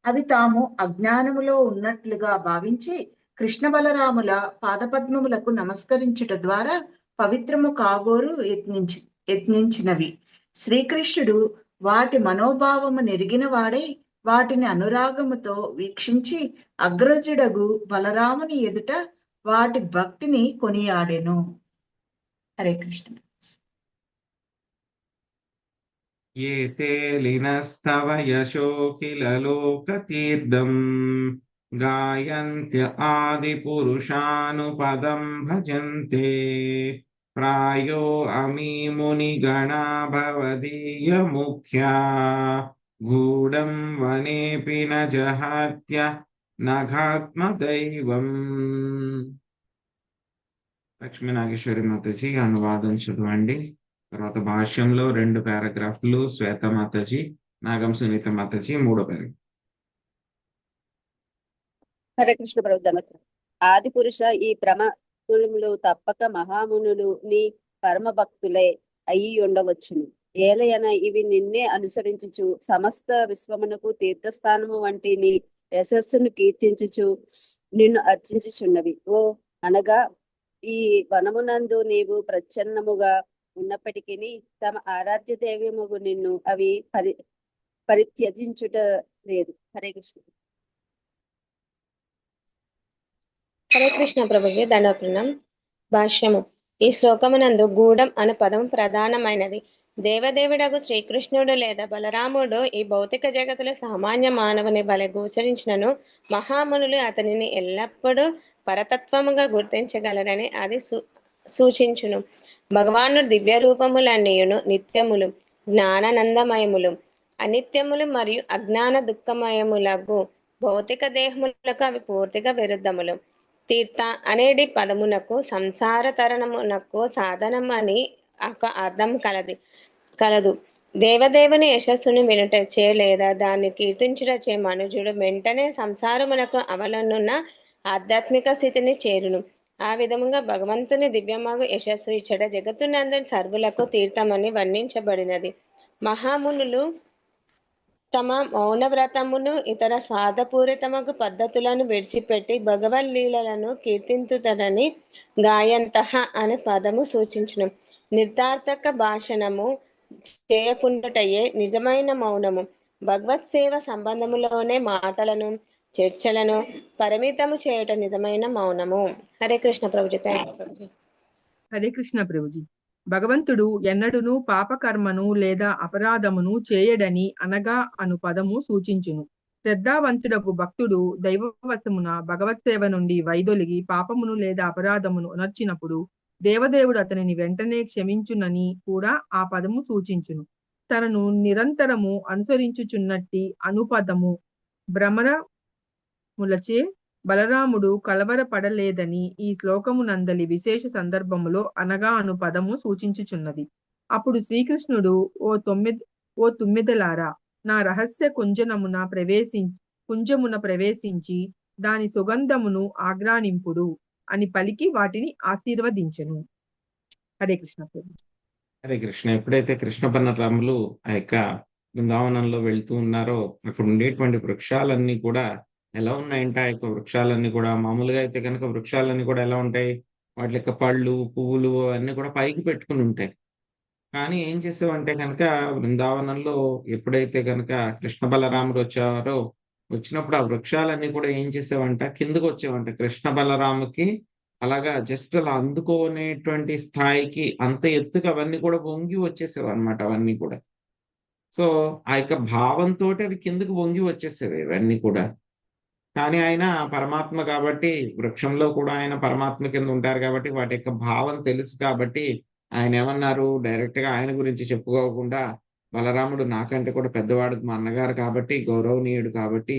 అవి తాము అజ్ఞానములో ఉన్నట్లుగా భావించి కృష్ణ బలరాముల పాదపద్మములకు నమస్కరించుట ద్వారా పవిత్రము కాగోరు యత్నించినవి. శ్రీకృష్ణుడు వాటి మనోభావము నెరిగిన వాడై వాటిని అనురాగముతో వీక్షించి అగ్రజుడగు బలరాముని ఎదుట వాటి భక్తిని కొనియాడెను. హరే కృష్ణ. ఏతే లీనస్తవ యశో కిల లోకతీర్థం గాయంత్య ఆదిపురుషానుపదం భజంతే ప్రాయో అమీ మునిగణా భవదీయ ముఖ్యా గూఢం వనేపి న జహాత్య నఘాత్మదైవం. లక్ష్మీ నాగేశ్వరి మాతాజీ అనువాదం చదవండి. తర్వాత భాష్యంలో 2 పారాగ్రాఫ్లు శ్వేత మాతాజీ, నాగం సునీత మాతాజీ 3వ పారాగ్రాఫ్. హరే కృష్ణ ప్రభుత్వ. ఆది పురుష, ఈ ప్రములు తప్పక మహామునులు నీ పరమ భక్తులే అయి ఉండవచ్చును. ఏలయన ఇవి నిన్నే అనుసరించుచు సమస్త విశ్వమునకు తీర్థస్థానము వంటి నీ యశస్సును కీర్తించుచు నిన్ను అర్చించుచున్నవి. ఓ అనగా ఈ వనమునందు నీవు ప్రచ్ఛన్నముగా ఉన్నప్పటికీ తమ ఆరాధ్య దైవముగు నిన్ను అవి పరిత్యజించుట లేదు. హరే కృష్ణ. హరే కృష్ణ ప్రభుజీ. ధన్యవాదం. భాష్యము. ఈ శ్లోకమునందు గూఢం అను పదం ప్రధానమైనది. దేవదేవుడగు శ్రీకృష్ణుడు లేదా బలరాముడు ఈ భౌతిక జగత్తులో సామాన్య మానవుని వలె గోచరించినను మహామునులు అతనిని ఎల్లప్పుడూ పరతత్వముగా గుర్తించగలరని అది సూచించును. భగవానుడు దివ్య రూపములన్నీయును నిత్యములు, జ్ఞానానందమయములు, అనిత్యములు మరియు అజ్ఞాన దుఃఖమయములకు భౌతిక దేహములకు అవి పూర్తిగా విరుద్ధములు. తీర్థ అనేటి పదమునకు సంసార తరణమునకు సాధనం అని ఒక అర్థం కలదు. దేవదేవుని యశస్సును వినుటచే లేదా దాన్ని కీర్తించుటచే మనుజుడు వెంటనే సంసారమునకు అవలనున్న ఆధ్యాత్మిక స్థితిని చేరును. ఆ విధముగా భగవంతుని దివ్యమగు యశస్సు ఇచ్చట జగత్తునందరి సర్వులకు తీర్థమని వర్ణించబడినది. మహామునులు తమ మౌన వ్రతమును ఇతర స్వార్థపూరితమగు పద్ధతులను విడిచిపెట్టి భగవల్లీలను కీర్తింతుతరని గాయంతః అనే పదము సూచించును. నిర్ధార్థక భాషణము చేయకుండాటయే నిజమైన మౌనము. భగవత్ సేవ సంబంధములోనే మాటలను, చర్చలను పరిమితము చేయట నిజమైన మౌనము. హరే కృష్ణ ప్రభుజీ. హరే కృష్ణ ప్రభుజీ. భగవంతుడు ఎన్నడును పాపకర్మను లేదా అపరాధమును చేయడని అనగా అను పదము సూచించును. శ్రద్ధావంతుడకు భక్తుడు దైవవశమున భగవత్ సేవ నుండి వైదొలిగి పాపమును లేదా అపరాధమును ఉనర్చినప్పుడు దేవదేవుడు అతనిని వెంటనే క్షమించునని కూడా ఆ పదము సూచించును. తనను నిరంతరము అనుసరించుచున్నట్టి అనుపదము భ్రమరములచే బలరాముడు కలవరపడలేదని ఈ శ్లోకమునందలి విశేష సందర్భములో అనగా అను పదము సూచించుచున్నది. అప్పుడు శ్రీకృష్ణుడు, ఓ తుమ్మెదలారా, నా రహస్య కుంజమున ప్రవేశించి దాని సుగంధమును ఆగ్రానింపుడు అని పలికి వాటిని ఆశీర్వదించెను. హరే కృష్ణ ప్రభు. హరే కృష్ణ. ఎప్పుడైతే కృష్ణ బలరాములు ఆ యొక్క బృందావనంలో వెళ్తూ ఉన్నారో అక్కడ ఉండేటువంటి వృక్షాలన్నీ కూడా ఎలా ఉన్నాయంటే ఆ యొక్క వృక్షాలన్నీ కూడా మామూలుగా అయితే కనుక వృక్షాలన్నీ కూడా ఎలా ఉంటాయి, వాటి యొక్క పళ్ళు, పువ్వులు అన్నీ కూడా పైకి పెట్టుకుని ఉంటాయి. కానీ ఏం చేసావంటే కనుక బృందావనంలో ఎప్పుడైతే కనుక కృష్ణ బలరాముడు వచ్చారో వచ్చినప్పుడు ఆ వృక్షాలన్నీ కూడా ఏం చేసేవంట, కిందకు వచ్చేవంట కృష్ణ బలరాముకి అలాగా జస్ట్ అలా అందుకోనేటువంటి స్థాయికి అంత ఎత్తుగా అవన్నీ కూడా వంగి వచ్చేసేవి అనమాట అవన్నీ కూడా. సో ఆ యొక్క భావంతో అవి కిందకు వంగి వచ్చేసేవి ఇవన్నీ కూడా. కానీ ఆయన పరమాత్మ కాబట్టి వృక్షంలో కూడా ఆయన పరమాత్మ కింద ఉంటారు కాబట్టి వాటి యొక్క భావం తెలుసు కాబట్టి ఆయన ఏమన్నారు, డైరెక్ట్ గా ఆయన గురించి చెప్పుకోకుండా బలరాముడు నాకంటే కూడా పెద్దవాడు, మా అన్నగారు కాబట్టి గౌరవనీయుడు కాబట్టి,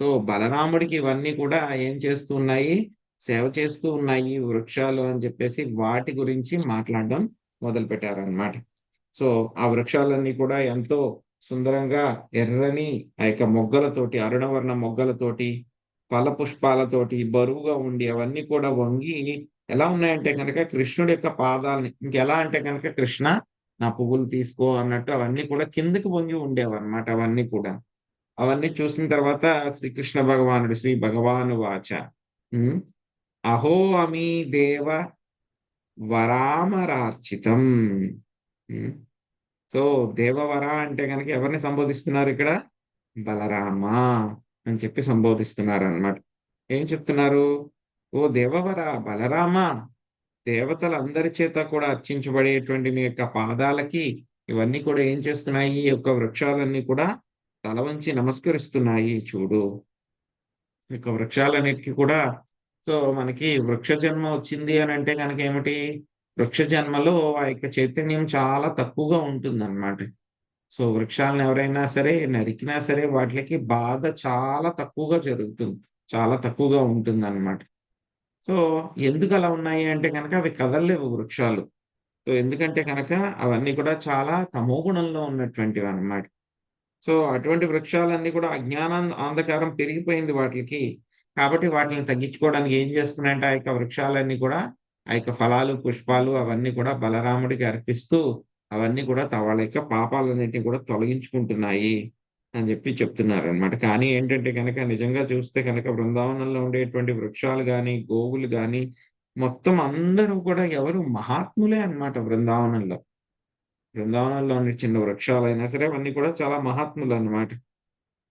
సో బలరాముడికి ఇవన్నీ కూడా ఏం చేస్తూ ఉన్నాయి, సేవ చేస్తూ ఉన్నాయి వృక్షాలు అని చెప్పేసి వాటి గురించి మాట్లాడడం మొదలు పెట్టారనమాట. సో ఆ వృక్షాలన్నీ కూడా ఎంతో సుందరంగా ఎర్రని ఆ యొక్క మొగ్గలతోటి, అరుణవర్ణ మొగ్గలతోటి, ఫల పుష్పాలతోటి బరువుగా ఉండి అవన్నీ కూడా వంగి ఎలా ఉన్నాయంటే కనుక కృష్ణుడి యొక్క పాదాలని, ఇంకెలా అంటే కనుక కృష్ణ నా పువ్వులు తీసుకో అన్నట్టు అవన్నీ కూడా కిందకి వంగి ఉండేవన్నమాట అవన్నీ కూడా. అవన్నీ చూసిన తర్వాత శ్రీకృష్ణ భగవానుడు శ్రీ భగవాను వాచ అహో అమీ దేవ వరామరార్చితం. సో దేవవర అంటే కనుక ఎవరిని సంబోధిస్తున్నారు ఇక్కడ, బలరామ అని చెప్పి సంబోధిస్తున్నారు అన్నమాట. ఏం చెప్తున్నారు, ఓ దేవవర బలరామ, దేవతలందరి చేత కూడా అర్చించబడేటువంటి మీ యొక్క పాదాలకి ఇవన్నీ కూడా ఏం చేస్తున్నాయి, ఈ యొక్క వృక్షాలన్నీ కూడా తల వంచి నమస్కరిస్తున్నాయి చూడు. ఈ యొక్క వృక్షాలన్నిటికీ కూడా సో మనకి వృక్ష జన్మ వచ్చింది అని అంటే కనుక ఏమిటి, వృక్ష జన్మలో ఆ యొక్క చైతన్యం చాలా తక్కువగా ఉంటుంది అన్నమాట. సో వృక్షాలను ఎవరైనా సరే నరికినా సరే వాటికి బాధ చాలా తక్కువగా జరుగుతుంది, చాలా తక్కువగా ఉంటుంది అన్నమాట. సో ఎందుకు అలా ఉన్నాయి అంటే కనుక అవి కదలలేవు వృక్షాలు. సో ఎందుకంటే కనుక అవన్నీ కూడా చాలా తమో గుణంలో ఉన్నటువంటివి అన్నమాట. సో అటువంటి వృక్షాలన్నీ కూడా అజ్ఞానం అంధకారం పెరిగిపోయింది వాటికి. కాబట్టి వాటిని తగ్గించుకోవడానికి ఏం చేస్తున్నాయంటే ఆ యొక్క వృక్షాలన్నీ కూడా ఆ యొక్క ఫలాలు పుష్పాలు అవన్నీ కూడా బలరాముడికి అర్పిస్తూ అవన్నీ కూడా వాళ్ళ యొక్క పాపాలన్నింటినీ కూడా తొలగించుకుంటున్నాయి అని చెప్పి చెప్తున్నారు అనమాట. కానీ ఏంటంటే కనుక నిజంగా చూస్తే కనుక బృందావనంలో ఉండేటువంటి వృక్షాలు కానీ గోవులు కానీ మొత్తం అందరూ కూడా ఎవరు మహాత్ములే అన్నమాట. బృందావనంలో ఉండే చిన్న వృక్షాలైనా సరే అవన్నీ కూడా చాలా మహాత్ములు అన్నమాట.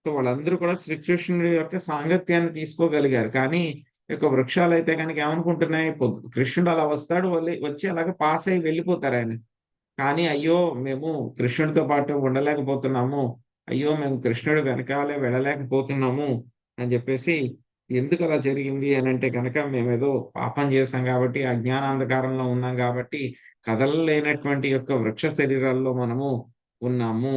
సో వాళ్ళందరూ కూడా శ్రీకృష్ణుడి యొక్క సాంగత్యాన్ని తీసుకోగలిగారు. కానీ ఈ యొక్క వృక్షాలు అయితే కనుక ఏమనుకుంటున్నాయి, కృష్ణుడు అలా వస్తాడు వచ్చి అలాగే పాస్ అయ్యి వెళ్ళిపోతారు ఆయన. కానీ అయ్యో మేము కృష్ణుడితో పాటు ఉండలేకపోతున్నాము, అయ్యో మేము కృష్ణుడి వెనకాలే వెళ్ళలేకపోతున్నాము అని చెప్పేసి, ఎందుకు అలా జరిగింది అని అంటే కనుక మేమేదో పాపం చేశాం కాబట్టి అజ్ఞానాంధకారంలో ఉన్నాం కాబట్టి కదలలేనటువంటి యొక్క వృక్ష శరీరాల్లో మనము ఉన్నాము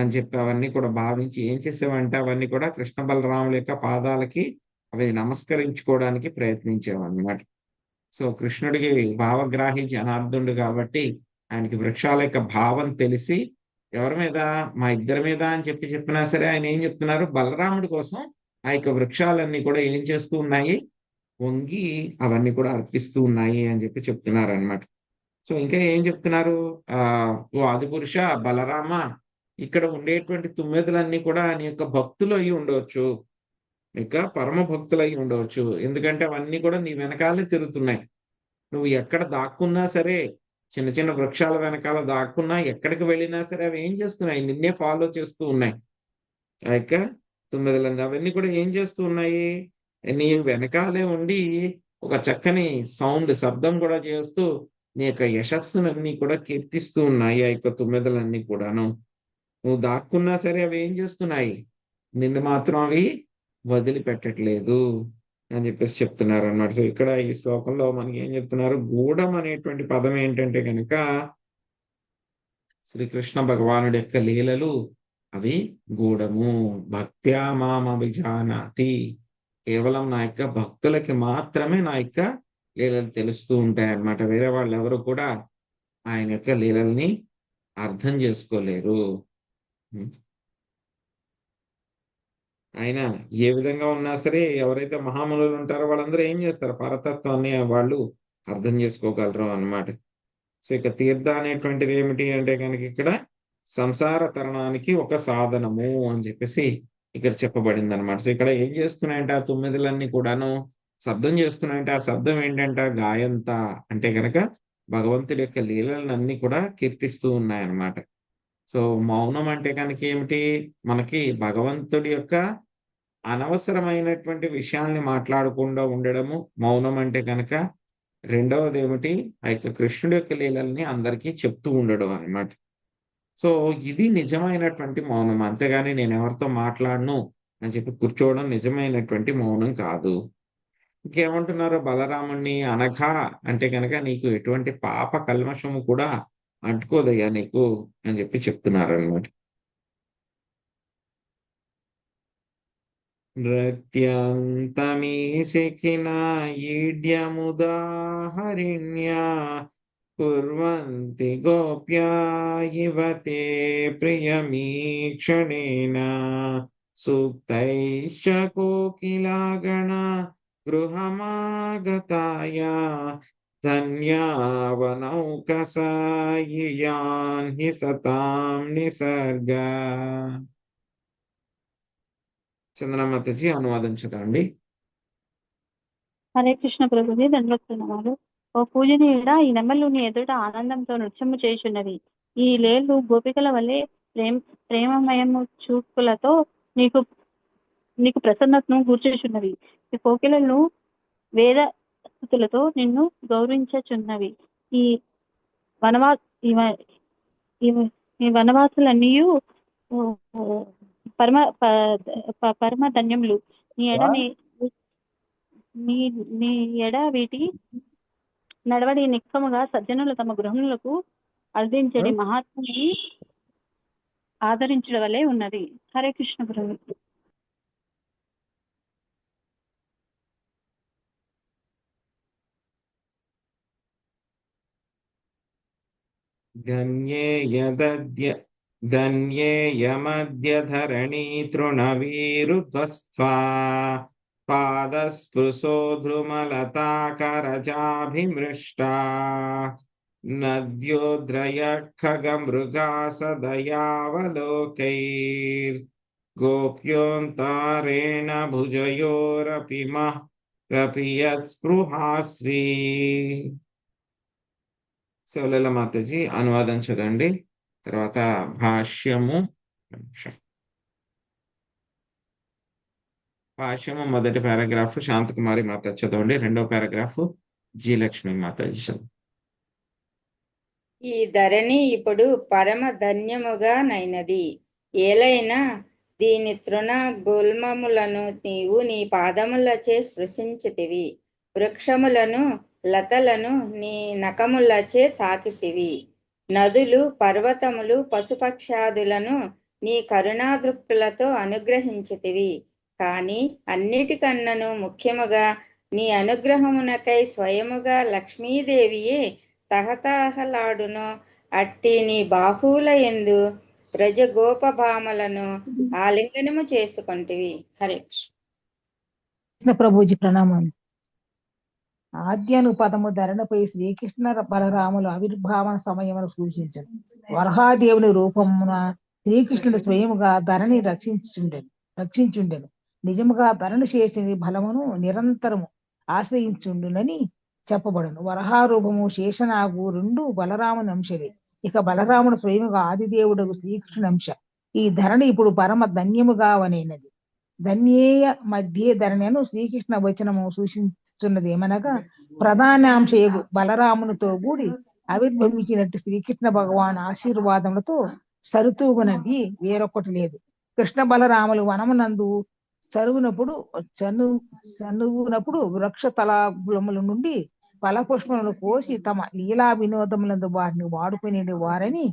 అని చెప్పి అవన్నీ కూడా భావించి ఏం చేసేవంటే అవన్నీ కూడా కృష్ణ బలరాముల యొక్క పాదాలకి అవి నమస్కరించుకోవడానికి ప్రయత్నించేవన్నమాట. సో కృష్ణుడికి భావగ్రాహి జనార్దుడు కాబట్టి ఆయనకి వృక్షాల యొక్క భావం తెలిసి ఎవరి మీద, మా ఇద్దరి మీద అని చెప్పినా సరే ఆయన ఏం చెప్తున్నారు, బలరాముడి కోసం ఆ యొక్క వృక్షాలన్నీ కూడా ఏం చేస్తూ ఉన్నాయి, వంగి అవన్నీ కూడా అర్పిస్తూ ఉన్నాయి అని చెప్పి చెప్తున్నారు అనమాట. సో ఇంకా ఏం చెప్తున్నారు, ఓ ఆదిపురుష బలరామ, ఇక్కడ ఉండేటువంటి తుమ్మెదలన్నీ కూడా నీ యొక్క భక్తులు అయి ఉండవచ్చు, ఇక పరమ భక్తులు అయి ఉండవచ్చు. ఎందుకంటే అవన్నీ కూడా నీ వెనకాలే తిరుగుతున్నాయి. నువ్వు ఎక్కడ దాక్కున్నా సరే, చిన్న చిన్న వృక్షాల వెనకాల దాక్కున్నా, ఎక్కడికి వెళ్ళినా సరే అవి ఏం చేస్తున్నాయి, నిన్నే ఫాలో చేస్తూ ఉన్నాయి. ఆ యొక్క తుమ్మెదలంగా అవన్నీ కూడా ఏం చేస్తూ ఉన్నాయి, నీ వెనకాలే ఉండి ఒక చక్కని శబ్దం కూడా చేస్తూ నీ యొక్క యశస్సునన్నీ కూడా కీర్తిస్తూ ఉన్నాయి. ఆ యొక్క తుమ్మెదలన్నీ కూడాను నువ్వు దాక్కున్నా సరే అవి ఏం చేస్తున్నాయి, నిన్ను మాత్రం అవి వదిలిపెట్టట్లేదు అని చెప్పేసి చెప్తున్నారు అన్నమాట. సో ఇక్కడ ఈ శ్లోకంలో మనకి ఏం చెప్తున్నారు, గూఢం అనేటువంటి పదం ఏంటంటే కనుక శ్రీకృష్ణ భగవానుడి యొక్క లీలలు అవి గూఢము. భక్త్యా మాం అభిజానాతి, కేవలం నా యొక్క భక్తులకి మాత్రమే నా యొక్క లీలలు తెలుస్తూ ఉంటాయి అన్నమాట. వేరే వాళ్ళు ఎవరు కూడా ఆయన యొక్క లీలల్ని అర్థం చేసుకోలేరు. ఆయన ఏ విధంగా ఉన్నా సరే ఎవరైతే మహామునులు ఉంటారో వాళ్ళందరూ ఏం చేస్తారు, పరతత్వాన్ని వాళ్ళు అర్థం చేసుకోగలరు అన్నమాట. సో ఇక తీర్థ అనేటువంటిది ఏమిటి అంటే కనుక ఇక్కడ సంసార తరణానికి ఒక సాధనము అని చెప్పేసి ఇక్కడ చెప్పబడింది అనమాట. సో ఇక్కడ ఏం చేస్తున్నాయంటే ఆ తుమ్మెదలన్నీ కూడాను శబ్దం చేస్తున్నాయంటే ఆ శబ్దం ఏంటంటే గాయంత అంటే కనుక భగవంతుడి యొక్క లీలలన్నీ కూడా కీర్తిస్తూ ఉన్నాయన్నమాట. సో మౌనం అంటే కనుక ఏమిటి, మనకి భగవంతుడి యొక్క అనవసరమైనటువంటి విషయాల్ని మాట్లాడకుండా ఉండడము మౌనం అంటే కనుక. రెండవది ఏమిటి, ఆ యొక్క కృష్ణుడి యొక్క లీలల్ని అందరికీ చెప్తూ ఉండడం అన్నమాట. సో ఇది నిజమైనటువంటి మౌనం. అంతేగాని నేను ఎవరితో మాట్లాడను అని చెప్పి కూర్చోవడం నిజమైనటువంటి మౌనం కాదు. ఇంకేమంటున్నారు, బలరాముణ్ణి అనఘా అంటే కనుక నీకు ఎటువంటి పాప కల్మషము కూడా అంటుకోదయ్యా నీకు అని చెప్పి చెప్తున్నారు అనమాట. నృత్యంతమీశిఖిన ఈడ్యముదాహరిణ్యా కుర్వంతి గోప్యా ఇవ తే ప్రియమీక్షణేన సూక్తైశ్చ కోకిలాగణ గృహమాగతాయ ధన్యావనౌకసాయియాన్ హి సతాం నిసర్గ. చంద్రమాతజీ అనువాదం చదవండి. హరే కృష్ణ ప్రభుజీ, దండవత్సనాలు. ఓ పూజనీయుడ, ఈ నెమళ్ళు నీ ఎదుట ఆనందంతో నృత్యము చేయుచున్నవి. ఈ లేళ్లు గోపికల వలె ప్రేమమయము చూపులతో నీకు నీకు ప్రసన్నతను గూర్చుచున్నవి. ఈ కోకిలలను వేద స్థుతులతో నిన్ను గౌరవించుచున్నవి. ఈ వనవా ఈ వనవాసులన్నీయు పరమ ధన్యములు. నీ ఎడ వీటి నడవడి నిక్కముగా సజ్జనులు తమ గృహములకు అర్థించడి మహాత్ముని ఆదరించడం వలె ఉన్నది. హరే కృష్ణ ప్రభు. ధన్యేయమద్య ధరణీ తృణవీరుధ్వస్త్వా పాదస్పృశో ధ్రుమలతాకరజాభిమృష్టా నద్యోద్రయ ఖగమృగా సదయావలోకైర్ గోప్యోంతారేణ భుజయోరపి రపియత్స్పృహాశ్రీ. సౌలల మాతాజీ అనువాదం చదండి. తర్వాత భాష్యము మొదటి పారాగ్రాఫ్ శాంతకుమారి మాత చదవండి. రెండో పారాగ్రాఫ్ జి లక్ష్మి మాతాజీ చదవండి. ఈ ధరణి ఇప్పుడు పరమ ధన్యముగా నైనది. ఏలైనా దీని తృణ గుల్మములను నీవు నీ పాదములచే స్పృశించితివి. వృక్షములను లతలను నీ నఖములచే తాకితివి. నదులు పర్వతములు పశుపక్షాదులను నీ కరుణాదృక్కులతో అనుగ్రహించితివి. కాని అన్నిటికన్నను ముఖ్యముగా నీ అనుగ్రహమునకై స్వయముగా లక్ష్మీదేవియే తహతహలాడును. అట్టి నీ బాహువుల యందు బ్రజగోపభామలను ఆలింగనము చేసుకొంటివి. హరే కృష్ణ ప్రభుజీ ప్రణామాలు. ఆద్యను పదము ధరణపై శ్రీకృష్ణ బలరాముల ఆవిర్భావన సమయమును సూచించను. వరహాదేవుని రూపమున శ్రీకృష్ణుడు స్వయముగా ధరణి రక్షించుండెను. నిజముగా ధరణి శేషుని బలమును నిరంతరము ఆశ్రయించుండునని చెప్పబడును. వరహారూపము శేషనాగు రెండు బలరాముని అంశలే. ఇక బలరాముడు స్వయముగా ఆదిదేవుడు శ్రీకృష్ణుని అంశ. ఈ ధరణి ఇప్పుడు పరమ ధన్యముగా వనైనది. ధన్యేయ మధ్య ధరణను శ్రీకృష్ణ వచనము సూచించున్నది ఏమనగా ప్రధానాంశయగు బలరామునితో కూడి ఆవిర్భవించినట్టు శ్రీకృష్ణ భగవాన్ ఆశీర్వాదములతో సరుతూగునది వేరొకటి లేదు. కృష్ణ బలరాములు వనమునందు చనువునప్పుడు వృక్ష తలాగులముల నుండి ఫలపుష్పములను కోసి తమ లీలా వినోదములందు వాటిని వాడుకునే వారని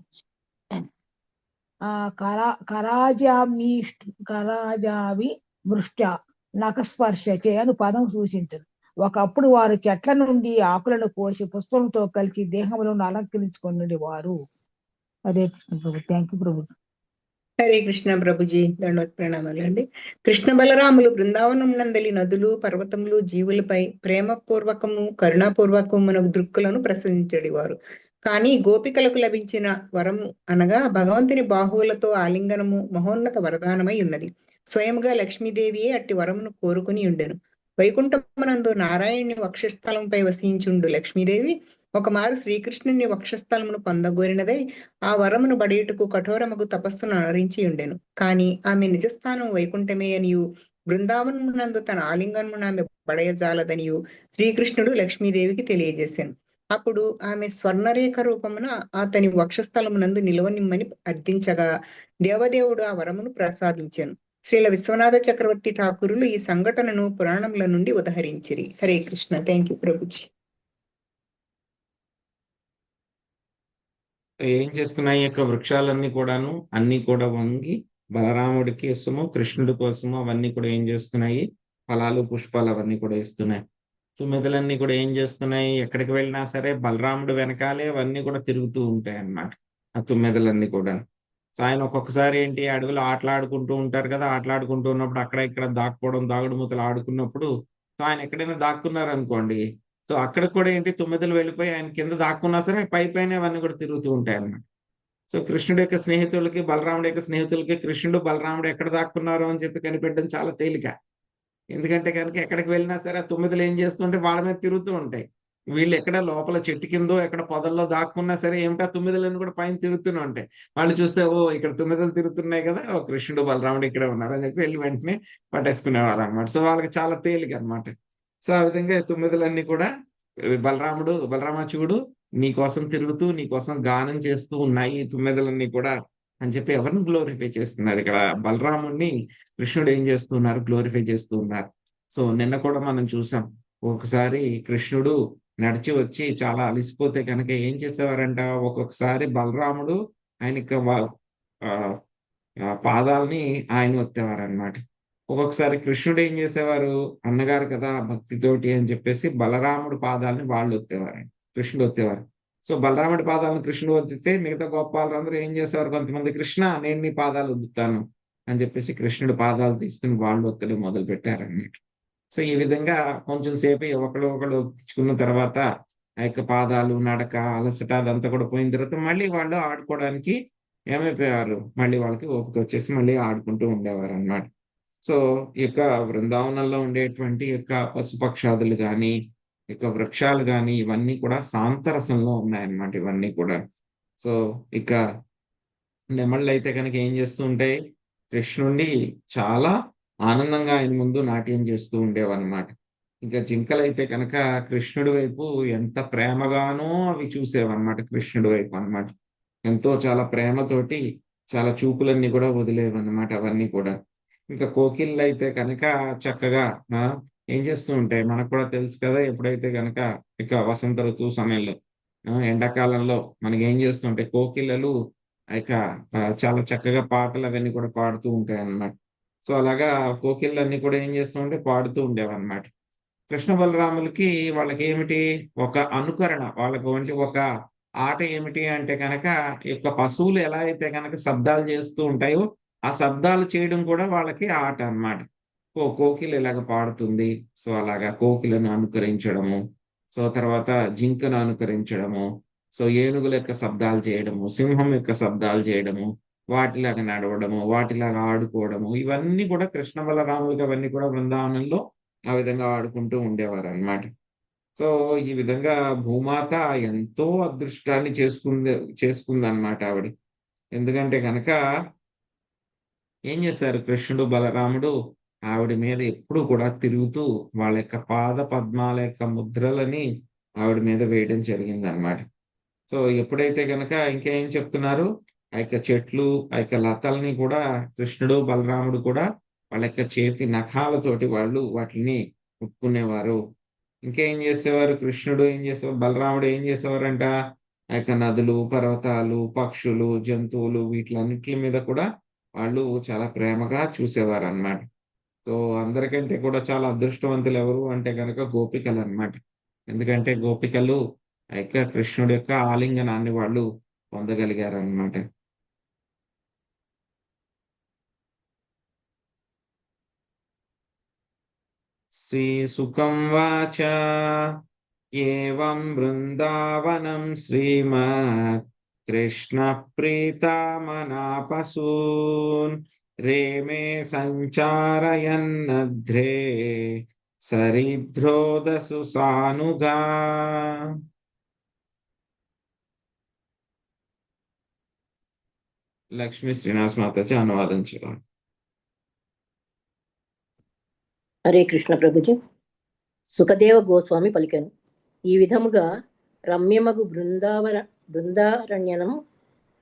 కరాజావి వృష్ట నఖస్పర్శచే అను పదం సూచించదు. ఒకప్పుడు వారు చెట్ల నుండి ఆకులను కోసి పుష్పంతో కలిసి దేహములను అలంకరించుకునే వారు. హరే కృష్ణ ప్రభు. థ్యాంక్ యూ ప్రభు. హరే కృష్ణ ప్రభుజీ, దండవత్ ప్రణామాలు అండి. కృష్ణ బలరాములు బృందావనం నందలి నదులు పర్వతములు జీవులపై ప్రేమపూర్వకము కరుణాపూర్వకమునకు దృక్కులను ప్రసరించడివారు. కానీ గోపికలకు లభించిన వరము అనగా భగవంతుని బాహువులతో ఆలింగనము మహోన్నత వరదానమై ఉన్నది. స్వయంగా లక్ష్మీదేవియే అట్టి వరమును కోరుకుని ఉండెను. వైకుంఠమునందు నారాయణుని వక్షస్థలంపై వసించుండు లక్ష్మీదేవి ఒకమారు శ్రీకృష్ణుని వక్షస్థలమును పొందగోరినదై ఆ వరమును బడియుటకు కఠోరమగు తపస్సును అనరించి ఉండెను. కాని ఆమె నిజస్థానం వైకుంఠమే అనియు బృందావనమునందు తన ఆలింగనమును ఆమె పడయజాలదనియు శ్రీకృష్ణుడు లక్ష్మీదేవికి తెలియజేశాను. అప్పుడు ఆమె స్వర్ణరేఖ రూపమున అతని వక్షస్థలమునందు నిలవనిమ్మని అర్థించగా దేవదేవుడు ఆ వరమును ప్రసాదించాను. శ్రీల విశ్వనాథ చక్రవర్తి ఠాకూరులు ఈ సంఘటనను పురాణముల నుండి ఉదహరించిరి. హరే కృష్ణ. Thank you Prabhuji. ఏం చేస్తున్నాయి? ఈ యొక్క వృక్షాలన్నీ కూడాను అన్ని కూడా వంగి బలరాముడి కోసము కృష్ణుడి కోసము అవన్నీ కూడా ఏం చేస్తున్నాయి? ఫలాలు పుష్పాలు అవన్నీ కూడా ఇస్తున్నాయి. తుమ్మెదలన్నీ కూడా ఏం చేస్తున్నాయి? ఎక్కడికి వెళ్ళినా సరే బలరాముడు వెనకాలే అవన్నీ కూడా తిరుగుతూ ఉంటాయి అన్నమాట, ఆ తుమ్మెదలన్నీ కూడా. సో ఆయన ఒక్కొక్కసారి ఏంటి, అడవిలో ఆటలాడుకుంటూ ఉంటారు కదా, ఆటలాడుకుంటూ ఉన్నప్పుడు అక్కడ ఇక్కడ దాక్కోవడం, దాగుడు మూతలు ఆడుకున్నప్పుడు సో ఆయన ఎక్కడైనా దాక్కున్నారు అనుకోండి, సో అక్కడ కూడా ఏంటి, తుమ్మెదలు వెళ్ళిపోయి ఆయన కింద దాక్కున్నా సరే పై పైన అవన్నీ కూడా తిరుగుతూ ఉంటాయి అన్నమాట. సో కృష్ణుడి యొక్క స్నేహితులకి బలరాముడి యొక్క స్నేహితులకి కృష్ణుడు బలరాముడు ఎక్కడ దాక్కున్నారు అని చెప్పి కనిపెట్టడం చాలా తేలిక. ఎందుకంటే కనుక ఎక్కడికి వెళ్ళినా సరే ఆ తుమ్మెదలు ఏం చేస్తుంటే వాళ్ళ మీద తిరుగుతూ ఉంటాయి. వీళ్ళు ఎక్కడ లోపల చెట్టు కిందో ఎక్కడ పొదల్లో దాక్కున్నా సరే ఏమిటా తుమ్మెదలన్నీ కూడా పైన తిరుగుతూనే ఉంటాయి. వాళ్ళు చూస్తే ఓ ఇక్కడ తుమ్మెదలు తిరుగుతున్నాయి కదా, ఓ కృష్ణుడు బలరాముడు ఇక్కడే ఉన్నారు అని చెప్పి వెళ్ళి వెంటనే పట్టేసుకునేవారు అనమాట. సో వాళ్ళకి చాలా తేలిక అనమాట. సో ఆ విధంగా ఈ తుమ్మెదలన్నీ కూడా బలరామచుడు నీ కోసం తిరుగుతూ నీ కోసం గానం చేస్తూ ఉన్నాయి ఈ తుమ్మెదలన్నీ కూడా అని చెప్పి ఎవరిని గ్లోరిఫై చేస్తున్నారు? ఇక్కడ బలరాముడిని కృష్ణుడు ఏం చేస్తున్నారు? గ్లోరిఫై చేస్తూ ఉన్నారు. సో నిన్న కూడా మనం చూసాం, ఒకసారి కృష్ణుడు నడిచి వచ్చి చాలా అలిసిపోతే కనుక ఏం చేసేవారంట, ఒక్కొక్కసారి బలరాముడు ఆయనకి పాదాలని ఆయన ఒత్తేవారనమాట. ఒక్కొక్కసారి కృష్ణుడు ఏం చేసేవారు, అన్నగారు కదా భక్తితోటి అని చెప్పేసి బలరాముడి పాదాలని వాళ్ళు ఒత్తేవారు, కృష్ణుడు ఒత్తేవారు. సో బలరాముడి పాదాలను కృష్ణుడు వద్దితే మిగతా గోపాలందరూ ఏం చేసేవారు, కొంతమంది కృష్ణ నేను నీ పాదాలు వద్దుతాను అని చెప్పేసి కృష్ణుడి పాదాలు తీసుకుని వాళ్ళు ఒత్తడం మొదలు పెట్టారన్నమాట. సో ఈ విధంగా కొంచెం సేపు ఒకళ్ళు తెచ్చుకున్న తర్వాత ఆ యొక్క పాదాలు, నడక, అలసట అదంతా కూడా పోయిన తర్వాత మళ్ళీ వాళ్ళు ఆడుకోవడానికి ఏమైపోయారు, మళ్ళీ వాళ్ళకి ఓపిక వచ్చేసి మళ్ళీ ఆడుకుంటూ ఉండేవారు అన్నమాట. సో ఈ యొక్క బృందావనంలో ఉండేటువంటి యొక్క పశుపక్షాదులు కానీ, యొక్క వృక్షాలు కానీ ఇవన్నీ కూడా సాంతరసంలో ఉన్నాయన్నమాట ఇవన్నీ కూడా. సో ఇక నెమళ్ళు అయితే కనుక ఏం చేస్తూ ఉంటాయి, కృష్ణుణ్ణి చాలా ఆనందంగా ఆయన ముందు నాట్యం చేస్తూ ఉండేవన్నమాట. ఇంకా జింకలైతే కనుక కృష్ణుడి వైపు ఎంత ప్రేమగానో అవి చూసేవన్నమాట, కృష్ణుడి వైపు అన్నమాట. ఎంతో చాలా ప్రేమతోటి చాలా చూపులన్నీ కూడా వదిలేవన్నమాట అవన్నీ కూడా. ఇంకా కోకిళ్ళు అయితే కనుక చక్కగా ఏం చేస్తూ ఉంటాయి, మనకు కూడా తెలుసు కదా, ఎప్పుడైతే కనుక ఇక వసంత ఋతువు సమయంలో ఎండాకాలంలో మనకి ఏం చేస్తుంటాయి, కోకిళ్ళలు ఇక చాలా చక్కగా పాటలు అవన్నీ కూడా పాడుతూ ఉంటాయి అన్నమాట. సో అలాగా కోకిళ్ళన్నీ కూడా ఏం చేస్తూ ఉంటే పాడుతూ ఉండేవన్నమాట. కృష్ణ బలరాములకి వాళ్ళకి ఏమిటి, ఒక అనుకరణ, వాళ్ళకి ఒక ఆట ఏమిటి అంటే కనుక ఈ యొక్క పశువులు ఎలా అయితే కనుక శబ్దాలు చేస్తూ ఉంటాయో ఆ శబ్దాలు చేయడం కూడా వాళ్ళకి ఆట అన్నమాట. కోకిల ఇలాగ పాడుతుంది, సో అలాగా కోకిలను అనుకరించడము, సో తర్వాత జింకను అనుకరించడము, సో ఏనుగుల యొక్క శబ్దాలు చేయడము, సింహం యొక్క శబ్దాలు చేయడము, వాటిలాగా నడవడము, వాటిలాగా ఆడుకోవడము, ఇవన్నీ కూడా కృష్ణ బలరాములకి అవన్నీ కూడా బృందావనంలో ఆ విధంగా ఆడుకుంటూ ఉండేవారు అన్నమాట. సో ఈ విధంగా భూమాత ఎంతో అదృష్టాన్ని చేసుకుందన్నమాట ఆవిడ. ఎందుకంటే కనుక ఏం చేశారు, కృష్ణుడు బలరాముడు ఆవిడ మీద ఎప్పుడు కూడా తిరుగుతూ వాళ్ళ యొక్క పాద పద్మాల యొక్క ముద్రలని ఆవిడ మీద వేయడం జరిగింది అన్నమాట. సో ఎప్పుడైతే కనుక ఇంకేం చెప్తున్నారు, ఆ యొక్క చెట్లు, ఆ యొక్క లతల్ని కూడా కృష్ణుడు బలరాముడు కూడా వాళ్ళ యొక్క చేతి నఖాలతోటి వాళ్ళు వాటిని ముట్టుకునేవారు. ఇంకేం చేసేవారు, కృష్ణుడు ఏం చేసేవారు, బలరాముడు ఏం చేసేవారంట, ఆ యొక్క నదులు, పర్వతాలు, పక్షులు, జంతువులు వీటిలన్నిటి మీద కూడా వాళ్ళు చాలా ప్రేమగా చూసేవారు అన్నమాట. సో అందరికంటే కూడా చాలా అదృష్టవంతులు ఎవరు అంటే కనుక గోపికలు అన్నమాట. ఎందుకంటే గోపికలు ఆ యొక్క కృష్ణుడి యొక్క ఆలింగనాన్ని వాళ్ళు పొందగలిగారు అన్నమాట. శ్రీసుఖం వాచ ఏవం బృందావనం శ్రీమత్ కృష్ణ ప్రీతామనాపసూన్ రేమే సంచారయన్నధ్రే సరిద్రోదసు సానుగా. లక్ష్మీ శ్రీనివాస్ మాతాజీ అనువాదం చేయాలి. హరే కృష్ణ ప్రభుజీ. సుఖదేవ గోస్వామి పలికెను, ఈ విధముగా రమ్యమగు బృందారణ్యనము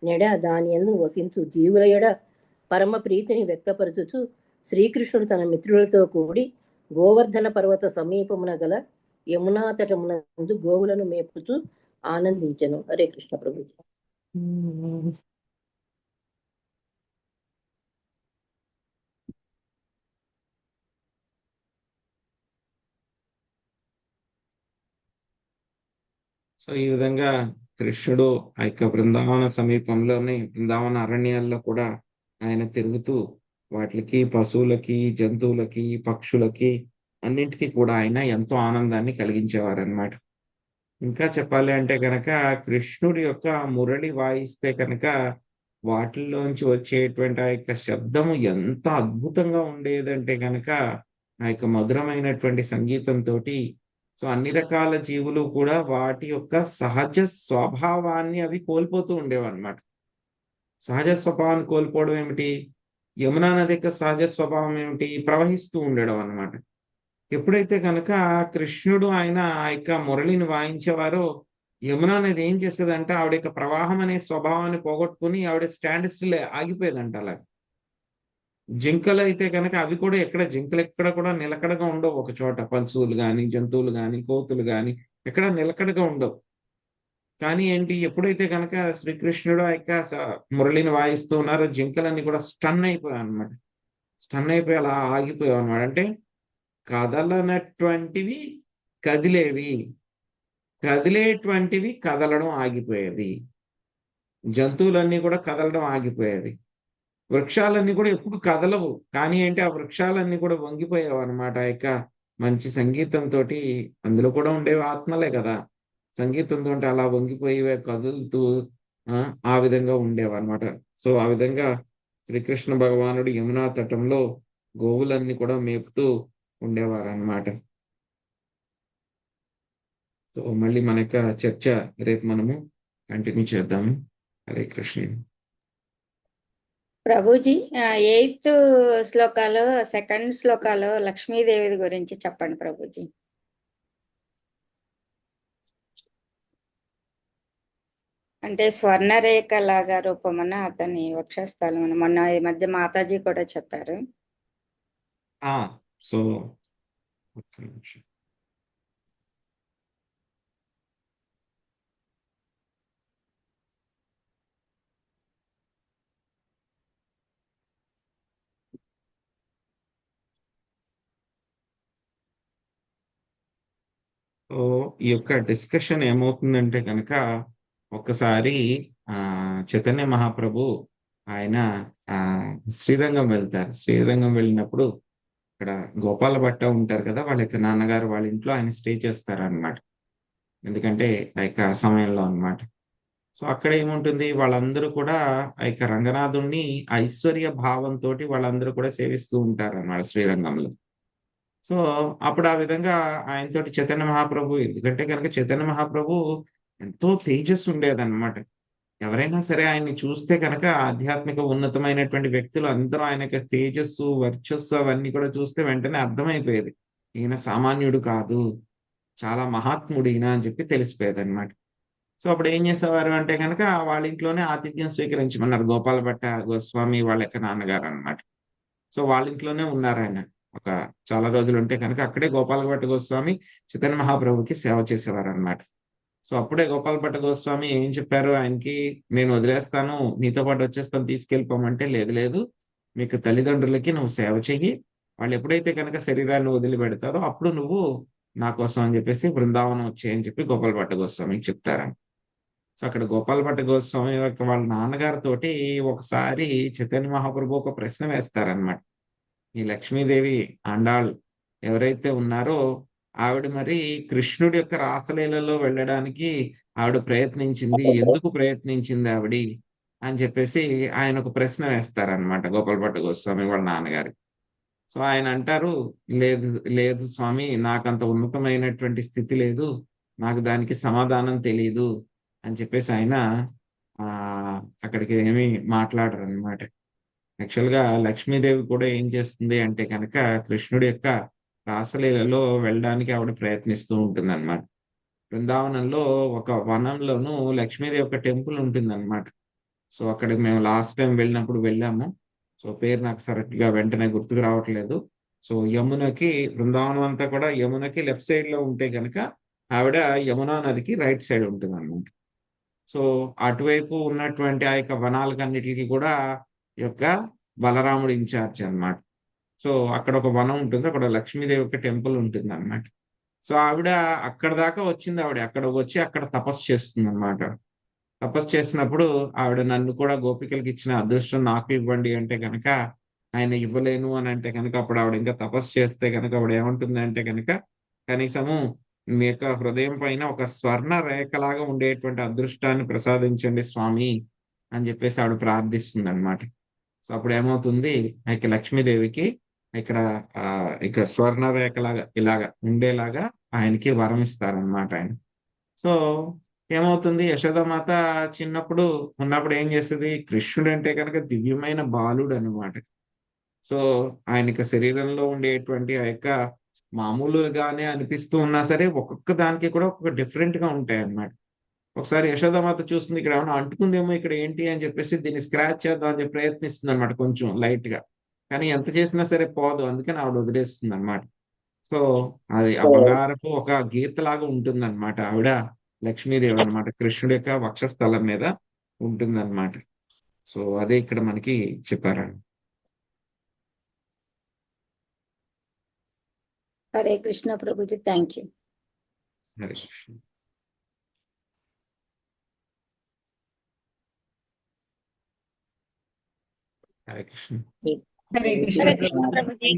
నెడ దాని యందు వసించు జీవుల ఎడ పరమ ప్రీతిని వ్యక్తపరచుచు శ్రీకృష్ణుడు తన మిత్రులతో కూడి గోవర్ధన పర్వత సమీపమున గల యమునా తటమునందు గోవులను మేపుతూ ఆనందించెను. హరే కృష్ణ ప్రభుజీ. సో ఈ విధంగా కృష్ణుడు ఆ యొక్క బృందావన సమీపంలోని బృందావన అరణ్యాల్లో కూడా ఆయన తిరుగుతూ వాటికి, పశువులకి, జంతువులకి, పక్షులకి అన్నింటికీ కూడా ఆయన ఎంతో ఆనందాన్ని కలిగించేవారు అనమాట. ఇంకా చెప్పాలి అంటే కనుక కృష్ణుడి యొక్క మురళి వాయిస్తే కనుక వాటిల్లోంచి వచ్చేటువంటి ఆ యొక్క శబ్దము ఎంత అద్భుతంగా ఉండేదంటే కనుక ఆ యొక్క మధురమైనటువంటి సంగీతంతో సో అన్ని రకాల జీవులు కూడా వాటి యొక్క సహజ స్వభావాన్ని అవి కోల్పోతూ ఉండేవన్నమాట. సహజ స్వభావాన్ని కోల్పోవడం ఏమిటి? యమునా నది యొక్క సహజ స్వభావం ఏమిటి? ప్రవహిస్తూ ఉండడం అన్నమాట. ఎప్పుడైతే కనుక కృష్ణుడు ఆయన ఆ యొక్క మురళిని వాయించేవారో యమునా నది ఏం చేసేదంటే ఆవిడ యొక్క ప్రవాహం అనే స్వభావాన్ని పోగొట్టుకుని ఆవిడ స్టాండ్ స్టిల్ ఆగిపోయేదంట. అలా జింకలు అయితే కనుక అవి కూడా జింకలు ఎక్కడ కూడా నిలకడగా ఉండవు. ఒక చోట పశువులు కానీ, జంతువులు కానీ, కోతులు కానీ ఎక్కడ నిలకడగా ఉండవు. కానీ ఏంటి, ఎప్పుడైతే కనుక శ్రీకృష్ణుడు ఆ యొక్క మురళిని వాయిస్తూ ఉన్నారో జింకలన్నీ కూడా స్టన్ అయిపోయాయి అనమాట. స్టన్ అయిపోయి అలా ఆగిపోయావు అనమాట. అంటే కదలనటువంటివి కదిలేవి, కదిలేటువంటివి కదలడం ఆగిపోయేది. జంతువులన్నీ కూడా కదలడం ఆగిపోయేది. వృక్షాలన్నీ కూడా ఎప్పుడు కదలవు. కానీ ఏంటి, ఆ వృక్షాలన్నీ కూడా వంగిపోయావు అనమాట. ఆ యొక్క మంచి సంగీతంతో. అందులో కూడా ఉండేవి ఆత్మలే కదా. సంగీతంతో అలా వంగిపోయి కదులుతూ ఆ విధంగా ఉండేవి అనమాట. సో ఆ విధంగా శ్రీకృష్ణ భగవానుడు యమునా తటంలో గోవులన్నీ కూడా మేపుతూ ఉండేవారు అనమాట. సో మళ్ళీ మన యొక్క చర్చ రేపు మనము కంటిన్యూ చేద్దాము. హరే కృష్ణ. ప్రభుజీ 8th శ్లోకాలు, 2nd శ్లోకాలు లక్ష్మీదేవి గురించి చెప్పండి ప్రభుజీ. అంటే స్వర్ణరేఖ లాగా రూపమన అతని వక్షస్థలం. మొన్న ఈ మధ్య మాతాజీ కూడా చెప్పారు. సో సో ఈ యొక్క డిస్కషన్ ఏమవుతుందంటే కనుక ఒక్కసారి చైతన్య మహాప్రభు ఆయన శ్రీరంగం వెళ్తారు. శ్రీరంగం వెళ్ళినప్పుడు ఇక్కడ గోపాల భట్ట ఉంటారు కదా, వాళ్ళ యొక్క నాన్నగారు వాళ్ళ ఇంట్లో ఆయన స్టే చేస్తారు అన్నమాట. ఎందుకంటే ఆ యొక్క సమయంలో అన్నమాట. సో అక్కడ ఏముంటుంది, వాళ్ళందరూ కూడా ఆ యొక్క రంగనాథుణ్ణి ఐశ్వర్య భావంతో వాళ్ళందరూ కూడా సేవిస్తూ ఉంటారు అన్నమాట శ్రీరంగంలో. సో అప్పుడు ఆ విధంగా ఆయనతోటి చైతన్య మహాప్రభు, ఎందుకంటే కనుక చైతన్య మహాప్రభు ఎంతో తేజస్సు ఉండేదన్నమాట. ఎవరైనా సరే ఆయన్ని చూస్తే కనుక ఆధ్యాత్మిక ఉన్నతమైనటువంటి వ్యక్తులు అందరూ ఆయన యొక్క తేజస్సు, వర్చస్సు అవన్నీ కూడా చూస్తే వెంటనే అర్థమైపోయేది, ఈయన సామాన్యుడు కాదు, చాలా మహాత్ముడు ఈయన అని చెప్పి తెలిసిపోయేది అనమాట. సో అప్పుడు ఏం చేసేవారు అంటే కనుక వాళ్ళ ఇంట్లోనే ఆతిథ్యం స్వీకరించమన్నారు. గోపాల భట్ట గోస్వామి వాళ్ళ యొక్క నాన్నగారు అనమాట. సో వాళ్ళ ఇంట్లోనే ఉన్నారు ఆయన. ఒక చాలా రోజులు ఉంటే కనుక అక్కడే గోపాల భట్ట గోస్వామి చైతన్య మహాప్రభుకి సేవ చేసేవారు అనమాట. సో అప్పుడే గోపాల భట్ట గోస్వామి ఏం చెప్పారు ఆయనకి, నేను వదిలేస్తాను, నీతో పాటు వచ్చేస్తాను, తీసుకెళ్ళిపోమంటే లేదు లేదు, మీకు తల్లిదండ్రులకి నువ్వు సేవ చెయ్యి, వాళ్ళు ఎప్పుడైతే కనుక శరీరాన్ని వదిలిపెడతారో అప్పుడు నువ్వు నా కోసం అని చెప్పేసి బృందావనం వచ్చేయని చెప్పి గోపాల భట్ట గోస్వామికి చెప్తారు. సో అక్కడ గోపాల భట్ట గోస్వామి యొక్క వాళ్ళ నాన్నగారితోటి ఒకసారి చైతన్య మహాప్రభు ఒక ప్రశ్న వేస్తారనమాట. ఈ లక్ష్మీదేవి ఆండాళ్ ఎవరైతే ఉన్నారో ఆవిడ మరి కృష్ణుడి యొక్క రాసలీలలో వెళ్ళడానికి ఆవిడ ప్రయత్నించింది, ఎందుకు ప్రయత్నించింది ఆవిడ అని చెప్పేసి ఆయన ఒక ప్రశ్న వేస్తారనమాట గోపాల భట్ట గోస్వామి వాళ్ళ నాన్నగారు. సో ఆయన అంటారు, లేదు లేదు స్వామి, నాకంత ఉన్నతమైనటువంటి స్థితి లేదు, నాకు దానికి సమాధానం తెలియదు అని చెప్పేసి ఆయన అక్కడికి ఏమీ మాట్లాడరు అనమాట. యాక్చువల్ గా లక్ష్మీదేవి కూడా ఏం చేస్తుంది అంటే కనుక కృష్ణుడి యొక్క రాసలీలలో వెళ్ళడానికి ఆవిడ ప్రయత్నిస్తూ ఉంటుంది అనమాట. బృందావనంలో ఒక వనంలోను లక్ష్మీదేవి ఒక టెంపుల్ ఉంటుంది అనమాట. సో అక్కడికి మేము లాస్ట్ టైం వెళ్ళినప్పుడు వెళ్ళాము. సో పేరు నాకు కరెక్ట్ గా వెంటనే గుర్తుకు రావట్లేదు. సో యమునకి బృందావనం అంతా కూడా యమునకి లెఫ్ట్ సైడ్ లో ఉంటే కనుక ఆవిడ యమునా నదికి రైట్ సైడ్ ఉంటుంది అనమాట. సో అటువైపు ఉన్నటువంటి ఆ యొక్క వనాలకన్నిటికీ కూడా ఈ యొక్క బలరాముడు ఇన్ఛార్జ్ అన్నమాట. సో అక్కడ ఒక వనం ఉంటుంది, అక్కడ లక్ష్మీదేవి యొక్క టెంపుల్ ఉంటుంది అన్నమాట. సో ఆవిడ అక్కడ దాకా వచ్చింది. ఆవిడ అక్కడ వచ్చి అక్కడ తపస్సు చేస్తుంది అనమాట. తపస్సు చేసినప్పుడు ఆవిడ నన్ను కూడా గోపికలకి ఇచ్చిన అదృష్టం నాకు ఇవ్వండి అంటే కనుక ఆయన ఇవ్వలేను అని అంటే కనుక అప్పుడు ఆవిడ ఇంకా తపస్సు చేస్తే కనుక ఆవిడ ఏమంటుంది అంటే కనుక కనీసము మీ యొక్క హృదయం పైన ఒక స్వర్ణ రేఖలాగా ఉండేటువంటి అదృష్టాన్ని ప్రసాదించండి స్వామి అని చెప్పేసి ఆవిడ ప్రార్థిస్తుంది అనమాట. సో అప్పుడు ఏమవుతుంది, ఆ యొక్క లక్ష్మీదేవికి ఇక్కడ ఇక స్వర్ణ రేఖలాగా ఇలాగా ఉండేలాగా ఆయనకి వరం ఇస్తారనమాట ఆయన. సో ఏమవుతుంది, యశోదామాత చిన్నప్పుడు ఉన్నప్పుడు ఏం చేస్తుంది, కృష్ణుడు అంటే కనుక దివ్యమైన బాలుడు అనమాట. సో ఆయనకి శరీరంలో ఉండేటువంటి ఆ యొక్క మామూలుగానే అనిపిస్తూ ఉన్నా సరే ఒక్కొక్క దానికి కూడా ఒక్కొక్క డిఫరెంట్ గా ఉంటాయి అన్నమాట. ఒకసారి యశోదామాత చూస్తుంది, ఇక్కడ ఏమైనా అంటుకుందేమో, ఇక్కడ ఏంటి అని చెప్పేసి దీన్ని స్క్రాచ్ చేద్దాం అని చెప్పి ప్రయత్నిస్తుంది అనమాట, కొంచెం లైట్ గా. కానీ ఎంత చేసినా సరే పోదు, అందుకని ఆవిడ వదిలేస్తుంది అనమాట. సో అది ఆ బంగారపు ఒక గీతలాగా ఉంటుంది అనమాట ఆవిడ లక్ష్మీదేవి అనమాట, కృష్ణుడి యొక్క వక్షస్థలం మీద ఉంటుంది అనమాట. సో అదే ఇక్కడ మనకి చెప్పారండి. Hare Krishna Prabhuji, thank you. హరే కృష్ణ. హరే కృష్ణ. హరే కృష్ణ హరే కృష్ణ ప్రభుజీ.